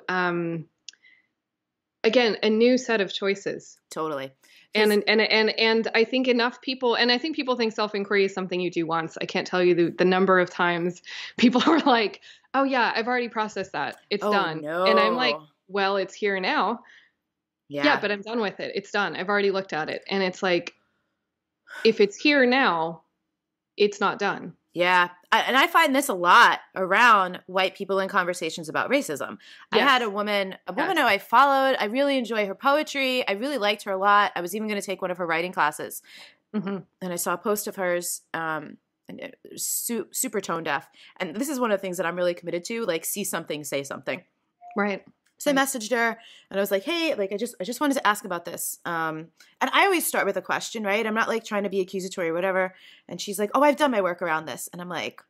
again, a new set of choices.
Totally.
And I think enough people, and I think people think self-inquiry is something you do once. I can't tell you the number of times people are like, oh yeah, I've already processed that. It's done. No. And I'm like, well, it's here now. Yeah, but I'm done with it. It's done. I've already looked at it. And it's like, if it's here now, it's not done. Yeah.
And I find this a lot around white people in conversations about racism. Yes. I had a woman who I followed. I really enjoy her poetry. I really liked her a lot. I was even going to take one of her writing classes. Mm-hmm. And I saw a post of hers, and it was super tone deaf. And this is one of the things that I'm really committed to, like, see something, say something.
Right.
So I messaged her and I was like, hey, like, I just wanted to ask about this. And I always start with a question, right? I'm not like trying to be accusatory or whatever. And she's like, oh, I've done my work around this. And I'm like,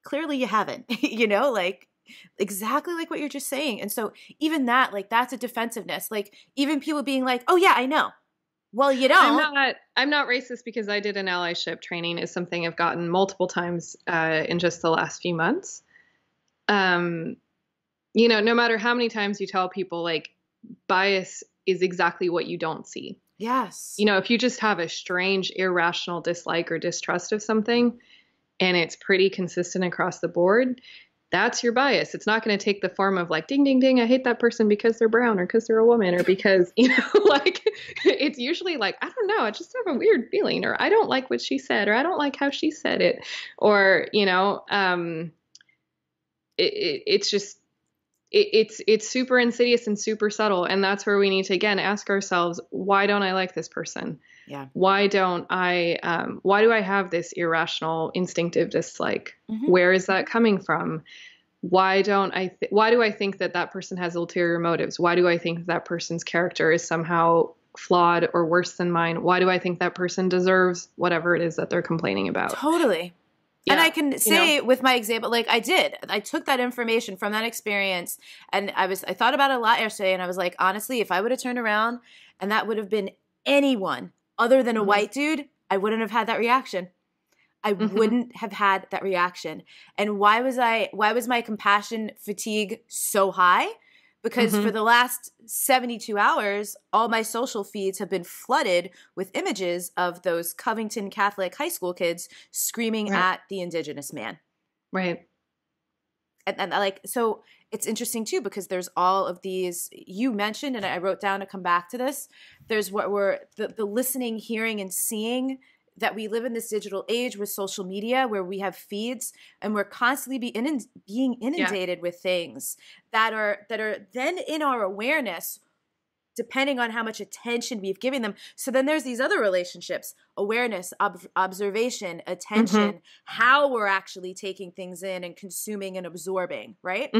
clearly you haven't, you know, like, exactly like what you're just saying. And so even that, like, that's a defensiveness. Like, even people being like, oh yeah, I know. Well, you don't.
I'm not racist because I did an allyship training is something I've gotten multiple times in just the last few months. You know, no matter how many times you tell people, like, bias is exactly what you don't see.
Yes.
You know, if you just have a strange, irrational dislike or distrust of something, and it's pretty consistent across the board, that's your bias. It's not going to take the form of like, ding, ding, ding, I hate that person because they're brown or because they're a woman or because, you know, like, it's usually like, I don't know, I just have a weird feeling, or I don't like what she said, or I don't like how she said it, or, you know, it's just, it's super insidious and super subtle. And that's where we need to, again, ask ourselves, why don't I like this person?
Yeah.
Why do I have this irrational, instinctive dislike? Mm-hmm. Where is that coming from? Why do I think that person has ulterior motives? Why do I think that person's character is somehow flawed or worse than mine? Why do I think that person deserves whatever it is that they're complaining about?
Totally. Yeah, and I can say, you know, with my example, like, I took that information from that experience, and I thought about it a lot yesterday, and I was like, honestly, if I would have turned around and that would have been anyone other than a white dude, I wouldn't have had that reaction. I wouldn't have had that reaction. And why was my compassion fatigue so high? Because for the last 72 hours, all my social feeds have been flooded with images of those Covington Catholic high school kids screaming at the Indigenous man.
Right.
And like, so it's interesting too, because there's all of these, you mentioned, and I wrote down to come back to this, there's what we're, the listening, hearing, and seeing, that we live in this digital age with social media where we have feeds and we're constantly being inundated with things that are then in our awareness, depending on how much attention we've given them. So then there's these other relationships, awareness, observation, attention, how we're actually taking things in and consuming and absorbing, right?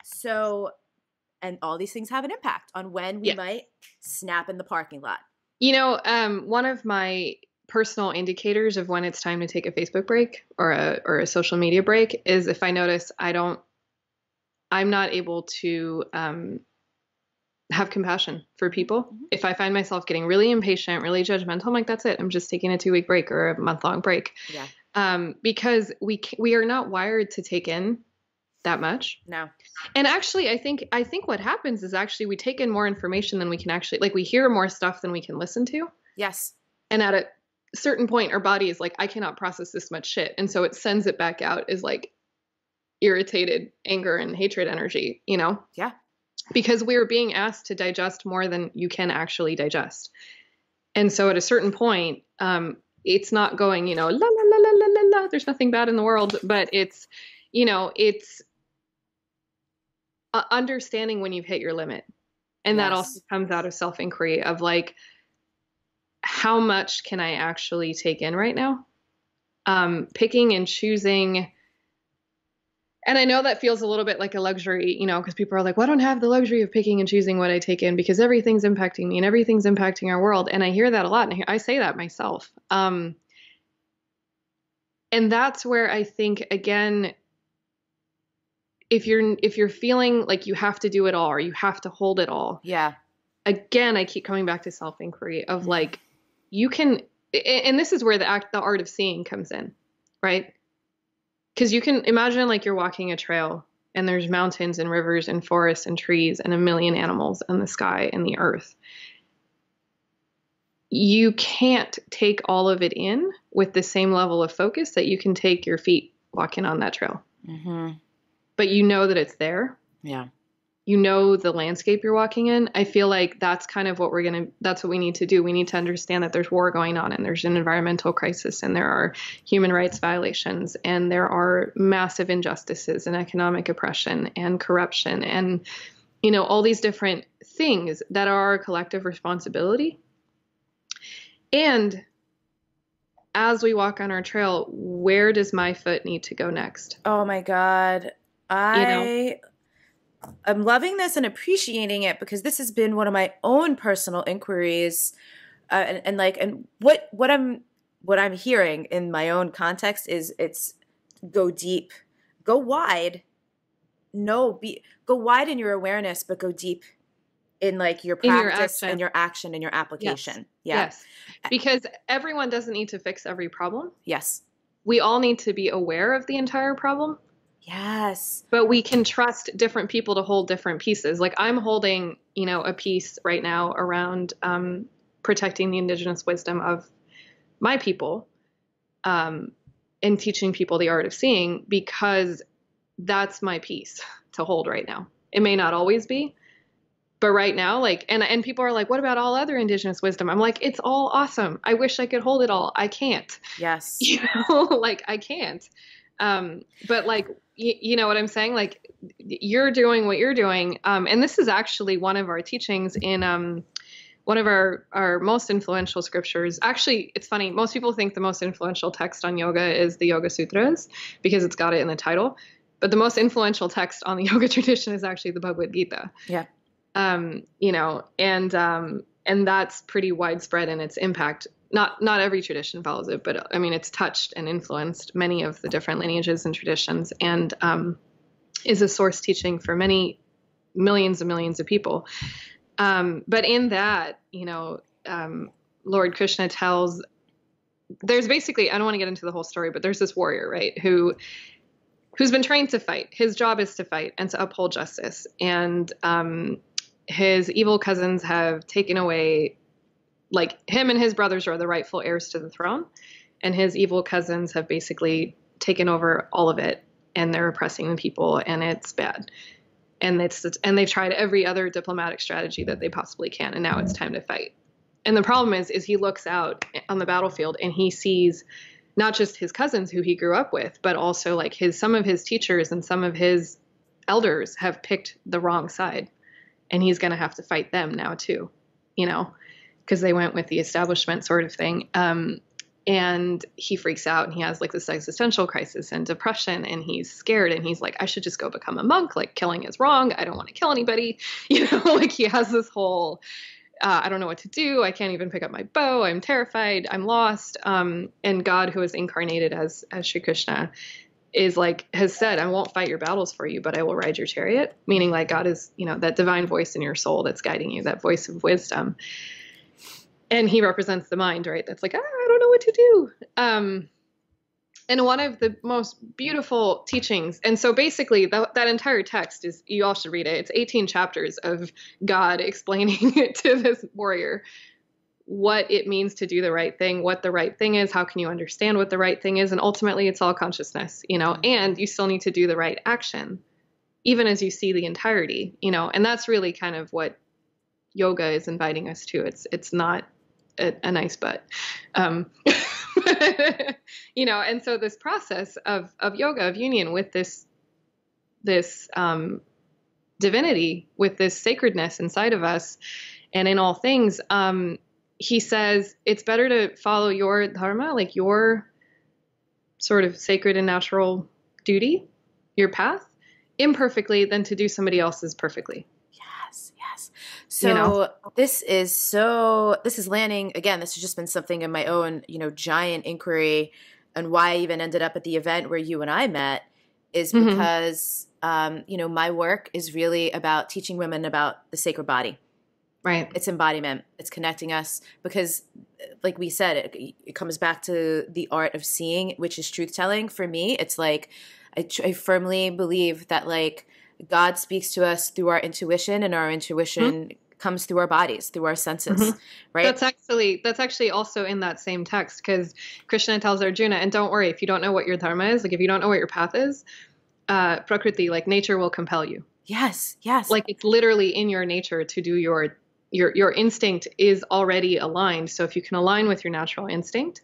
So, and all these things have an impact on when we might snap in the parking lot.
You know, one of my personal indicators of when it's time to take a Facebook break or a social media break is if I notice I'm not able to have compassion for people. If I find myself getting really impatient, really judgmental, I'm like, that's it. I'm just taking a 2-week break or a month-long break. Yeah. Because we are not wired to take in that much.
No.
And actually, I think what happens is actually we take in more information than we can actually, like, we hear more stuff than we can listen to.
Yes.
And at a certain point, our body is like, I cannot process this much shit. And so it sends it back out as like irritated anger and hatred energy, you know?
Yeah.
because we're being asked to digest more than you can actually digest. And so at a certain point, it's not going, la, la, la, la, la, la, la, there's nothing bad in the world, but it's, it's understanding when you've hit your limit. And that also comes out of self-inquiry of like, how much can I actually take in right now? Picking and choosing. And I know that feels a little bit like a luxury, because people are like, well, I don't have the luxury of picking and choosing what I take in because everything's impacting me and everything's impacting our world. And I hear that a lot. And I say that myself. And that's where I think, again, if you're feeling like you have to do it all or you have to hold it all.
Yeah.
Again, I keep coming back to self-inquiry of like, you can, and this is where the art of seeing comes in, right? Because you can imagine like you're walking a trail and there's mountains and rivers and forests and trees and a million animals and the sky and the earth. You can't take all of it in with the same level of focus that you can take your feet walking on that trail. Mm-hmm. But you know that it's there.
Yeah.
You know the landscape you're walking in. I feel like that's kind of what that's what we need to do. We need to understand that there's war going on and there's an environmental crisis and there are human rights violations and there are massive injustices and economic oppression and corruption and, all these different things that are our collective responsibility. And as we walk on our trail, where does my foot need to go next?
Oh my God. I'm loving this and appreciating it because this has been one of my own personal inquiries, and what I'm hearing in my own context is it's go deep, go wide. Go wide in your awareness, but go deep in like your practice and your action and your application.
Yes. Yeah. Yes. Because everyone doesn't need to fix every problem.
Yes.
We all need to be aware of the entire problem.
Yes.
But we can trust different people to hold different pieces. Like I'm holding, a piece right now around protecting the indigenous wisdom of my people and teaching people the art of seeing because that's my piece to hold right now. It may not always be, but right now, like, and people are like, what about all other indigenous wisdom? I'm like, it's all awesome. I wish I could hold it all. I can't.
Yes.
Like I can't. But like, you know what I'm saying? Like you're doing what you're doing. And this is actually one of our teachings in, one of our most influential scriptures. Actually, it's funny. Most people think the most influential text on yoga is the Yoga Sutras because it's got it in the title. But the most influential text on the yoga tradition is actually the Bhagavad Gita.
Yeah.
And that's pretty widespread in its impact. Not every tradition follows it, but I mean, it's touched and influenced many of the different lineages and traditions and is a source teaching for many millions and millions of people. But in that, Lord Krishna tells, there's basically, I don't want to get into the whole story, but there's this warrior, right, who's been trained to fight. His job is to fight and to uphold justice. And his evil cousins have taken away, like him and his brothers are the rightful heirs to the throne. And his evil cousins have basically taken over all of it and they're oppressing the people and it's bad. And they've tried every other diplomatic strategy that they possibly can. And now it's time to fight. And the problem is he looks out on the battlefield and he sees not just his cousins who he grew up with, but also like some of his teachers and some of his elders have picked the wrong side. And he's going to have to fight them now too, because they went with the establishment sort of thing. And he freaks out and he has like this existential crisis and depression and he's scared and he's like, I should just go become a monk. Like killing is wrong. I don't want to kill anybody. Like he has this whole, I don't know what to do. I can't even pick up my bow. I'm terrified. I'm lost. And God, who is incarnated as Shri Krishna, is like, has said, I won't fight your battles for you, but I will ride your chariot. Meaning like God is, that divine voice in your soul that's guiding you, that voice of wisdom. And he represents the mind, right? That's like, I don't know what to do. And one of the most beautiful teachings. And so basically that entire text is, you all should read it. It's 18 chapters of God explaining to this warrior what it means to do the right thing, what the right thing is, how can you understand what the right thing is. And ultimately it's all consciousness, and you still need to do the right action, even as you see the entirety, and that's really kind of what yoga is inviting us to. It's not a nice butt. And so this process of yoga, of union with this divinity, with this sacredness inside of us and in all things, he says it's better to follow your dharma, like your sort of sacred and natural duty, your path, imperfectly than to do somebody else's perfectly.
Yes. So this is landing, again, this has just been something in my own, giant inquiry, and why I even ended up at the event where you and I met is because, my work is really about teaching women about the sacred body.
Right.
It's embodiment. It's connecting us because, like we said, it comes back to the art of seeing, which is truth telling. For me, it's like I firmly believe that like God speaks to us through our intuition, and our intuition comes through our bodies, through our senses, right?
That's actually also in that same text, because Krishna tells Arjuna, and don't worry, if you don't know what your dharma is, like if you don't know what your path is, prakriti, like nature will compel you.
Yes.
Like it's literally in your nature to do your instinct is already aligned. So if you can align with your natural instinct,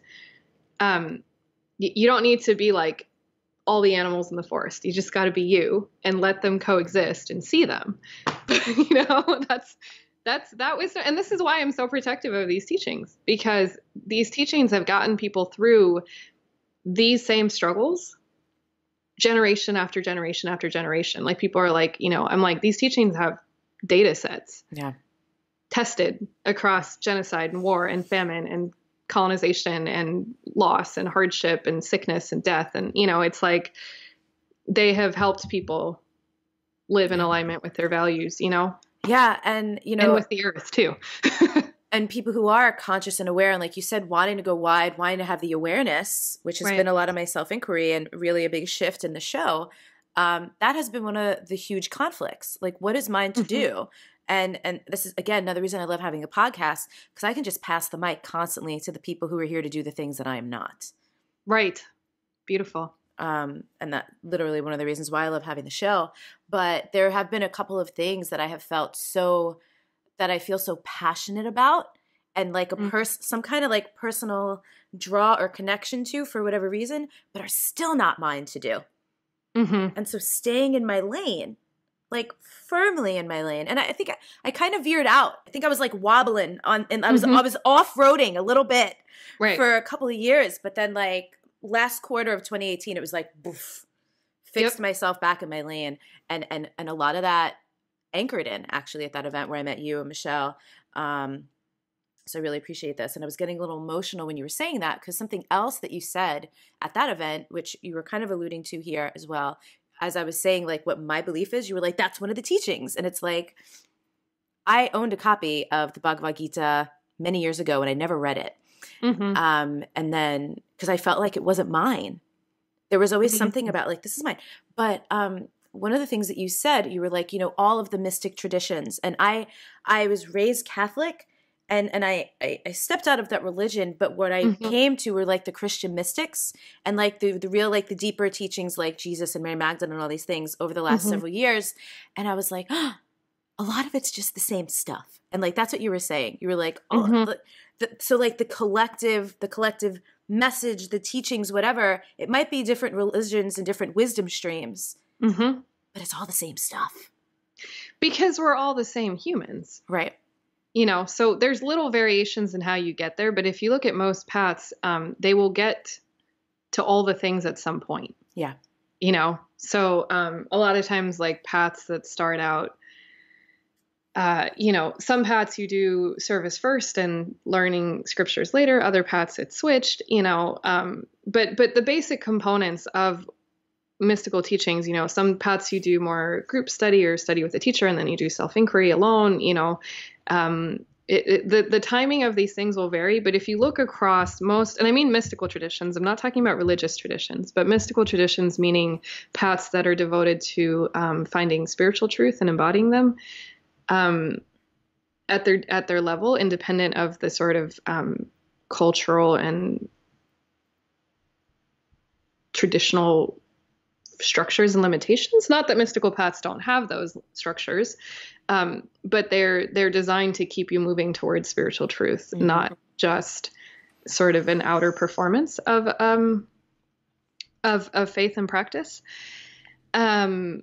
you don't need to be like all the animals in the forest. You just got to be you and let them coexist and see them. That wisdom. And this is why I'm so protective of these teachings, because these teachings have gotten people through these same struggles generation after generation after generation. Like people are like, I'm like, these teachings have data sets.
Yeah.
Tested across genocide and war and famine and colonization and loss and hardship and sickness and death. And, it's like they have helped people live in alignment with their values,
Yeah. And,
and with the earth too.
And people who are conscious and aware, and like you said, wanting to go wide, wanting to have the awareness, which has been a lot of my self-inquiry and really a big shift in the show. That has been one of the huge conflicts. Like, what is mine to do? And this is, again, another reason I love having a podcast, because I can just pass the mic constantly to the people who are here to do the things that I am not.
Right. Beautiful.
And that literally one of the reasons why I love having the show. But there have been a couple of things that I have felt that I feel so passionate about, and like some kind of like personal draw or connection to for whatever reason, but are still not mine to do. And so staying in my lane, like firmly in my lane. And I think I kind of veered out. I think I was like wobbling and I was off-roading a little bit for a couple of years. But then like last quarter of 2018, it was like, boof, fixed myself back in my lane. And a lot of that anchored in actually at that event where I met you and Michelle. So I really appreciate this. And I was getting a little emotional when you were saying that, because something else that you said at that event, which you were kind of alluding to here as well, as I was saying, like what my belief is, you were like, that's one of the teachings. And it's like, I owned a copy of the Bhagavad Gita many years ago and I never read it. And then, because I felt like it wasn't mine. There was always something about like, this is mine. But one of the things that you said, you were like, all of the mystic traditions. And I was raised Catholic, and I stepped out of that religion, but what I came to were like the Christian mystics and like the real, like the deeper teachings like Jesus and Mary Magdalene and all these things over the last several years. And I was like, a lot of it's just the same stuff. And like, that's what you were saying. You were like, so like the collective message, the teachings, whatever, it might be different religions and different wisdom streams, but it's all the same stuff.
Because we're all the same humans.
Right.
So there's little variations in how you get there. But if you look at most paths, they will get to all the things at some point.
Yeah.
So a lot of times like paths that start out, some paths you do service first and learning scriptures later. Other paths it's switched, but the basic components of mystical teachings, some paths you do more group study or study with a teacher, and then you do self-inquiry alone, the timing of these things will vary. But if you look across most, and I mean mystical traditions, I'm not talking about religious traditions, but mystical traditions, meaning paths that are devoted to finding spiritual truth and embodying them at their level, independent of the sort of cultural and traditional structures and limitations. Not that mystical paths don't have those structures, but they're designed to keep you moving towards spiritual truth, not just sort of an outer performance of faith and practice. And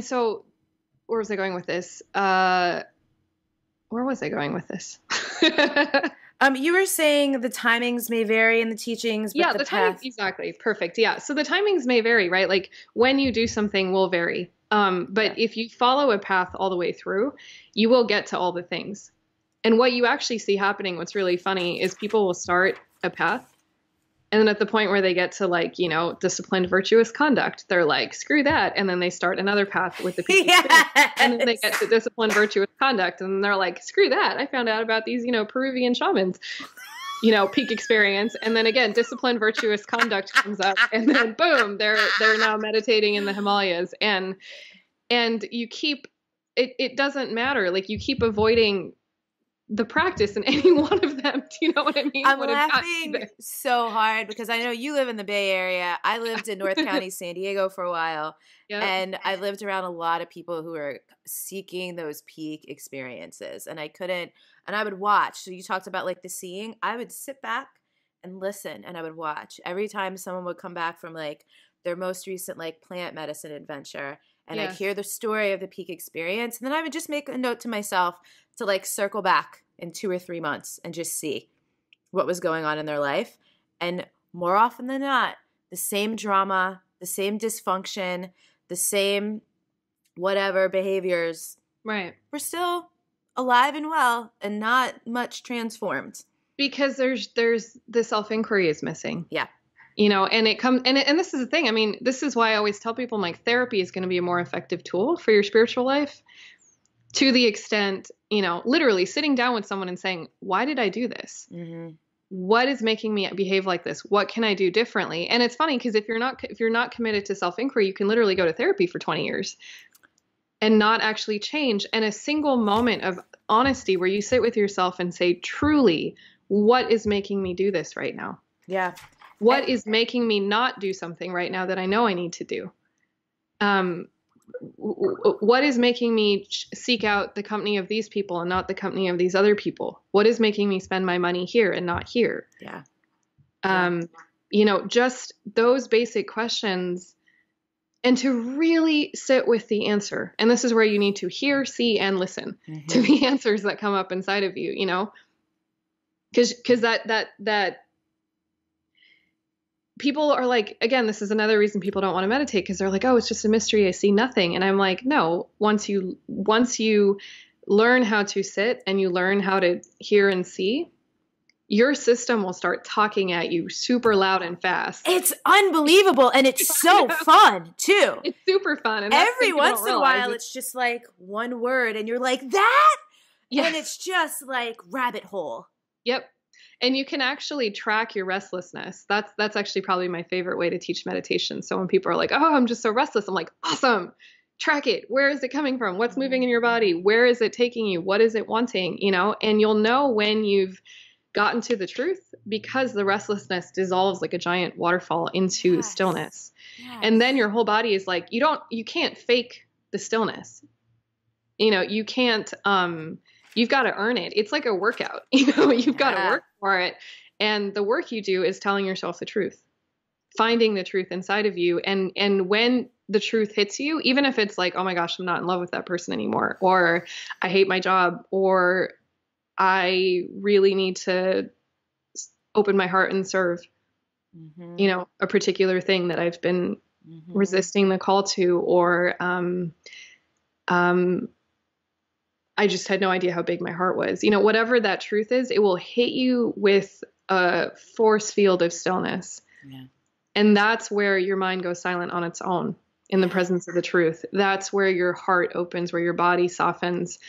so where was I going with this?
You were saying the timings may vary in the teachings, but the
timings, exactly. Perfect. Yeah. So the timings may vary, right? Like when you do something will vary. But if you follow a path all the way through, you will get to all the things. And what you actually see happening, what's really funny, is people will start a path. And then at the point where they get to disciplined virtuous conduct, they're like, screw that. And then they start another path with the peak experience. And then they get to disciplined virtuous conduct. And they're like, screw that. I found out about these, Peruvian shamans, peak experience. And then again, disciplined virtuous conduct comes up, and then boom, they're now meditating in the Himalayas. And you keep, it doesn't matter. Like you keep avoiding the practice in any one of them. Do you know what I mean?
I'm laughing so hard because I know you live in the Bay Area. I lived in North County, San Diego for a while. Yep. And I lived around a lot of people who were seeking those peak experiences. And I would watch. So you talked about like the seeing. I would sit back and listen, and I would watch. Every time someone would come back from like their most recent like plant medicine adventure, and I'd hear the story of the peak experience. And then I would just make a note to myself to like circle back in 2 or 3 months and just see what was going on in their life. And more often than not, the same drama, the same dysfunction, the same whatever behaviors were still alive and well and not much transformed.
Because there's the self-inquiry is missing.
Yeah.
And it comes, and this is the thing. I mean, this is why I always tell people, I'm like, therapy is going to be a more effective tool for your spiritual life, to the extent, literally sitting down with someone and saying, why did I do this? Mm-hmm. What is making me behave like this? What can I do differently? And it's funny because if you're not committed to self-inquiry, you can literally go to therapy for 20 years and not actually change. And a single moment of honesty where you sit with yourself and say, truly, what is making me do this right now?
Yeah.
What is making me not do something right now that I know I need to do? What is making me seek out the company of these people and not the company of these other people? What is making me spend my money here and not here?
Yeah.
Just those basic questions, and to really sit with the answer. And this is where you need to hear, see, and listen to the answers that come up inside of you, because that people are like, again, this is another reason people don't want to meditate, because they're like, oh, it's just a mystery. I see nothing. And I'm like, no, once you learn how to sit and you learn how to hear and see, your system will start talking at you super loud and fast.
It's unbelievable. And it's so fun too.
It's super fun. And
every once in a while, it's just like one word and you're like, that? Yes. And it's just like rabbit hole.
Yep. And you can actually track your restlessness. That's actually probably my favorite way to teach meditation. So when people are like, oh, I'm just so restless, I'm like, awesome. Track it. Where is it coming from? What's moving in your body? Where is it taking you? What is it wanting? And you'll know when you've gotten to the truth, because the restlessness dissolves like a giant waterfall into stillness. Yes. And then your whole body is like, you can't fake the stillness. You can't, you've got to earn it. It's like a workout, you've got to work for it. And the work you do is telling yourself the truth, finding the truth inside of you. And when the truth hits you, even if it's like, oh my gosh, I'm not in love with that person anymore, or I hate my job, or I really need to open my heart and serve, a particular thing that I've been resisting the call to, or, I just had no idea how big my heart was. Whatever that truth is, it will hit you with a force field of stillness. Yeah. And that's where your mind goes silent on its own in the presence of the truth. That's where your heart opens, where your body softens.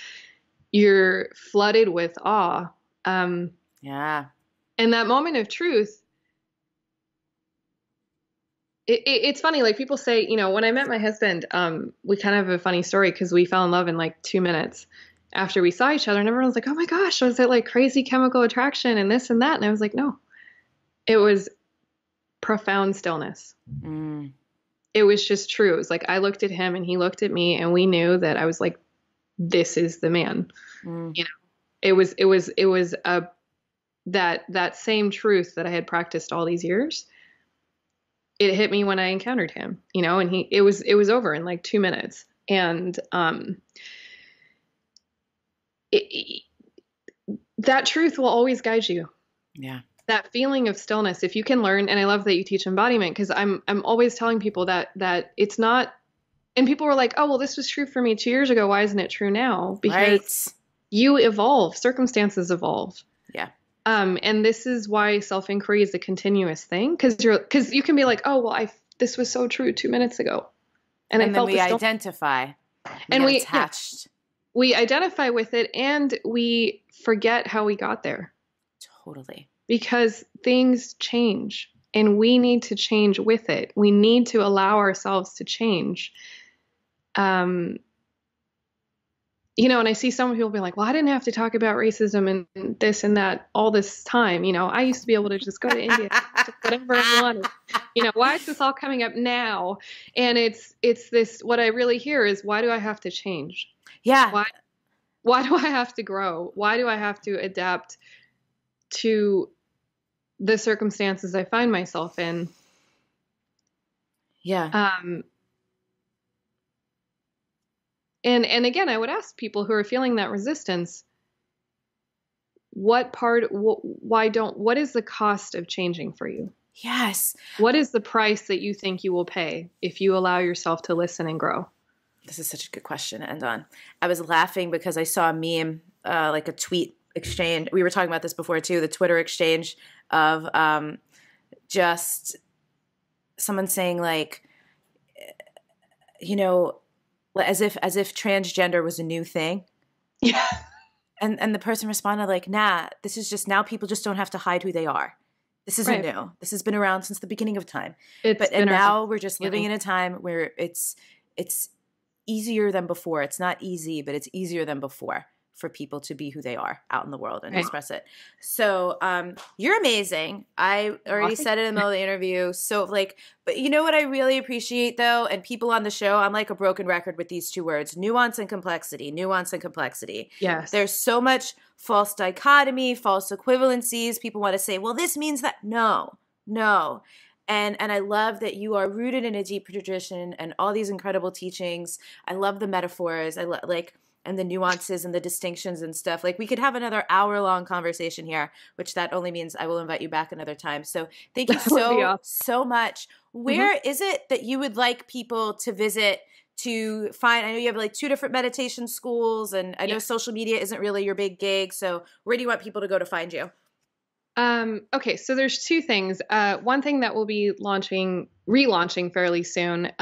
You're flooded with awe.
Yeah.
And that moment of truth, it's funny. Like people say, when I met my husband, we kind of have a funny story because we fell in love in like 2 minutes after we saw each other, and everyone was like, oh my gosh, was it like crazy chemical attraction and this and that? And I was like, no, it was profound stillness.
Mm.
It was just true. It was like I looked at him and he looked at me, and we knew that I was like, this is the man.
Mm.
You know, it was that same truth that I had practiced all these years. It hit me when I encountered him, you know, and it was over in like 2 minutes. And that truth will always guide you.
Yeah.
That feeling of stillness, if you can learn, and I love that you teach embodiment, because I'm always telling people that it's not, and people were like, oh, well, this was true for me 2 years ago. Why isn't it true now? Because you evolve, circumstances evolve.
Yeah.
And this is why self-inquiry is a continuous thing, because you can be like, oh, well, this was so true 2 minutes ago. And I felt
we identify.
And we
attached.
We identify with it, and we forget how we got there.
Totally.
Because things change, and we need to change with it. We need to allow ourselves to change. You know, and I see some people be like, well, I didn't have to talk about racism and this and that all this time. You know, I used to be able to just go to India, whatever I wanted. You know, why is this all coming up now? And it's this, what I really hear is, why do I have to change?
Yeah.
Why do I have to grow? Why do I have to adapt to the circumstances I find myself in?
Yeah.
And again, I would ask people who are feeling that resistance, what is the cost of changing for you?
Yes.
What is the price that you think you will pay if you allow yourself to listen and grow?
This is such a good question to end on. I was laughing because I saw a meme, like a tweet exchange. We were talking about this before too, the Twitter exchange of just someone saying like, you know, as if transgender was a new thing.
Yeah.
And the person responded like, nah, this is just, now people just don't have to hide who they are. This isn't new. This has been around since the beginning of time. And now we're just living in a time where it's easier than before. It's not easy, but it's easier than before for people to be who they are out in the world and express it. So you're amazing. I already said it in the middle of the interview. So like, but you know what I really appreciate though, and people on the show, I'm like a broken record with these two words, nuance and complexity, nuance and complexity.
Yes.
There's so much false dichotomy, false equivalencies. People want to say, well, this means that. No. And I love that you are rooted in a deep tradition and all these incredible teachings. I love the metaphors. And the nuances and the distinctions and stuff. Like we could have another hour-long conversation here, which that only means I will invite you back another time. So thank you so much. Where is it that you would like people to visit to find? I know you have like 2 different meditation schools, and I know social media isn't really your big gig. So where do you want people to go to find you?
Okay, so there's 2 things. One thing that will be relaunching fairly soon.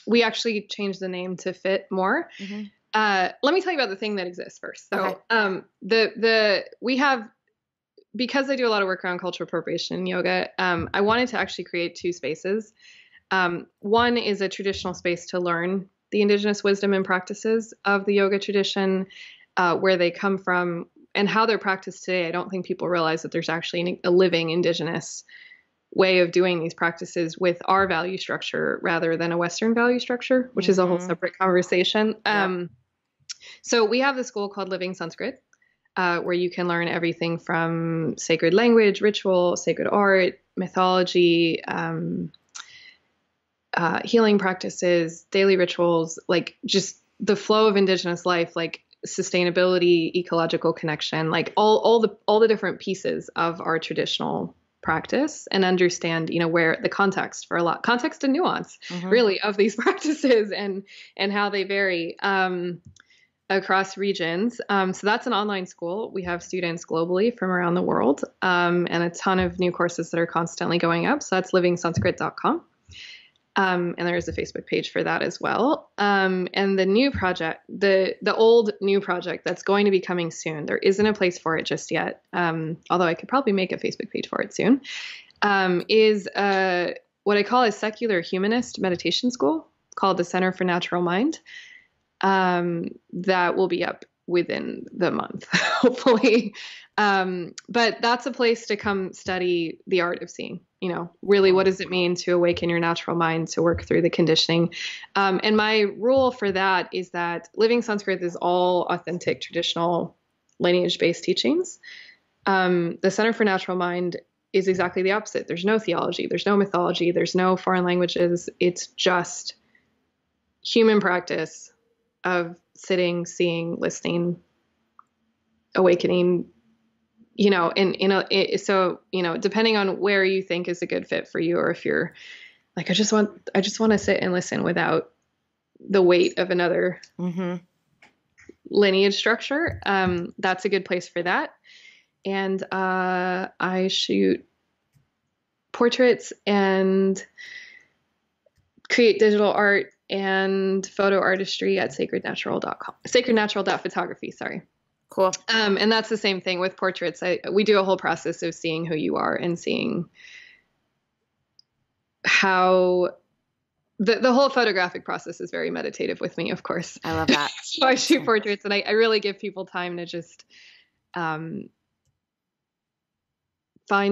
We actually changed the name to fit more. Mm-hmm. Let me tell you about the thing that exists first. So, we have, because I do a lot of work around cultural appropriation in yoga, I wanted to actually create 2 spaces. One is a traditional space to learn the indigenous wisdom and practices of the yoga tradition, where they come from and how they're practiced today. I don't think people realize that there's actually a living indigenous way of doing these practices with our value structure rather than a Western value structure, which is a whole separate conversation. So we have this school called Living Sanskrit, where you can learn everything from sacred language, ritual, sacred art, mythology, healing practices, daily rituals, like just the flow of indigenous life, like sustainability, ecological connection, like all the different pieces of our traditional practice, and understand, where the context and nuance really of these practices and how they vary across regions. So that's an online school. We have students globally from around the world, and a ton of new courses that are constantly going up. So that's livingsanskrit.com. And there is a Facebook page for that as well. And the new project, the old new project that's going to be coming soon, there isn't a place for it just yet. Although I could probably make a Facebook page for it soon, is what I call a secular humanist meditation school called the Center for Natural Mind. That will be up within the month, hopefully. But that's a place to come study the art of seeing. really, what does it mean to awaken your natural mind, to work through the conditioning? And my rule for that is that living Sanskrit is all authentic, traditional, lineage-based teachings. The Center for Natural Mind is exactly the opposite. There's no theology, there's no mythology, there's no foreign languages. It's just human practice of sitting, seeing, listening, awakening, so, depending on where you think is a good fit for you, or if you're like, I just want to sit and listen without the weight of another lineage structure. That's a good place for that. And I shoot portraits and create digital art and photo artistry at sacrednatural.com, sacrednatural.photography. Sorry.
Cool.
And that's the same thing with portraits. We do a whole process of seeing who you are and seeing how the whole photographic process is very meditative with me, of course.
I love that.
So I shoot portraits, and I really give people time to just find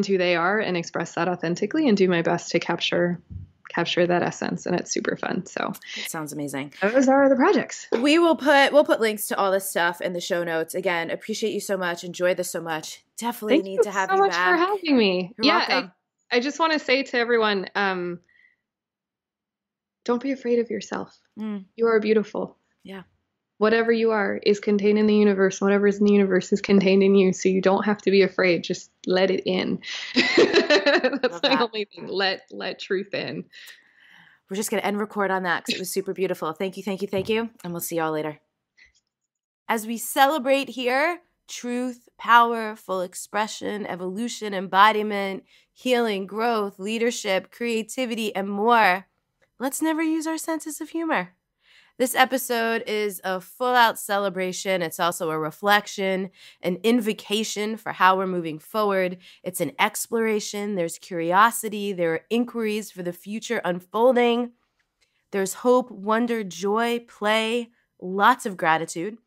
who they are and express that authentically, and do my best to capture that essence, and it's super fun. So
it sounds amazing.
Those are the projects.
We'll put links to all this stuff in the show notes. Again, appreciate you so much. Enjoy this so much. Definitely need to have you back.
Thank you so much for having me.
You're welcome.
I just want to say to everyone, don't be afraid of yourself. You are beautiful.
Yeah.
Whatever you are is contained in the universe. Whatever is in the universe is contained in you. So you don't have to be afraid. Just let it in. That's the only thing. Let truth in.
We're just going to end record on that because it was super beautiful. Thank you, thank you, thank you. And we'll see y'all later. As we celebrate here, truth, power, full expression, evolution, embodiment, healing, growth, leadership, creativity, and more, let's never use our senses of humor. This episode is a full-out celebration. It's also a reflection, an invocation for how we're moving forward. It's an exploration. There's curiosity. There are inquiries for the future unfolding. There's hope, wonder, joy, play, lots of gratitude.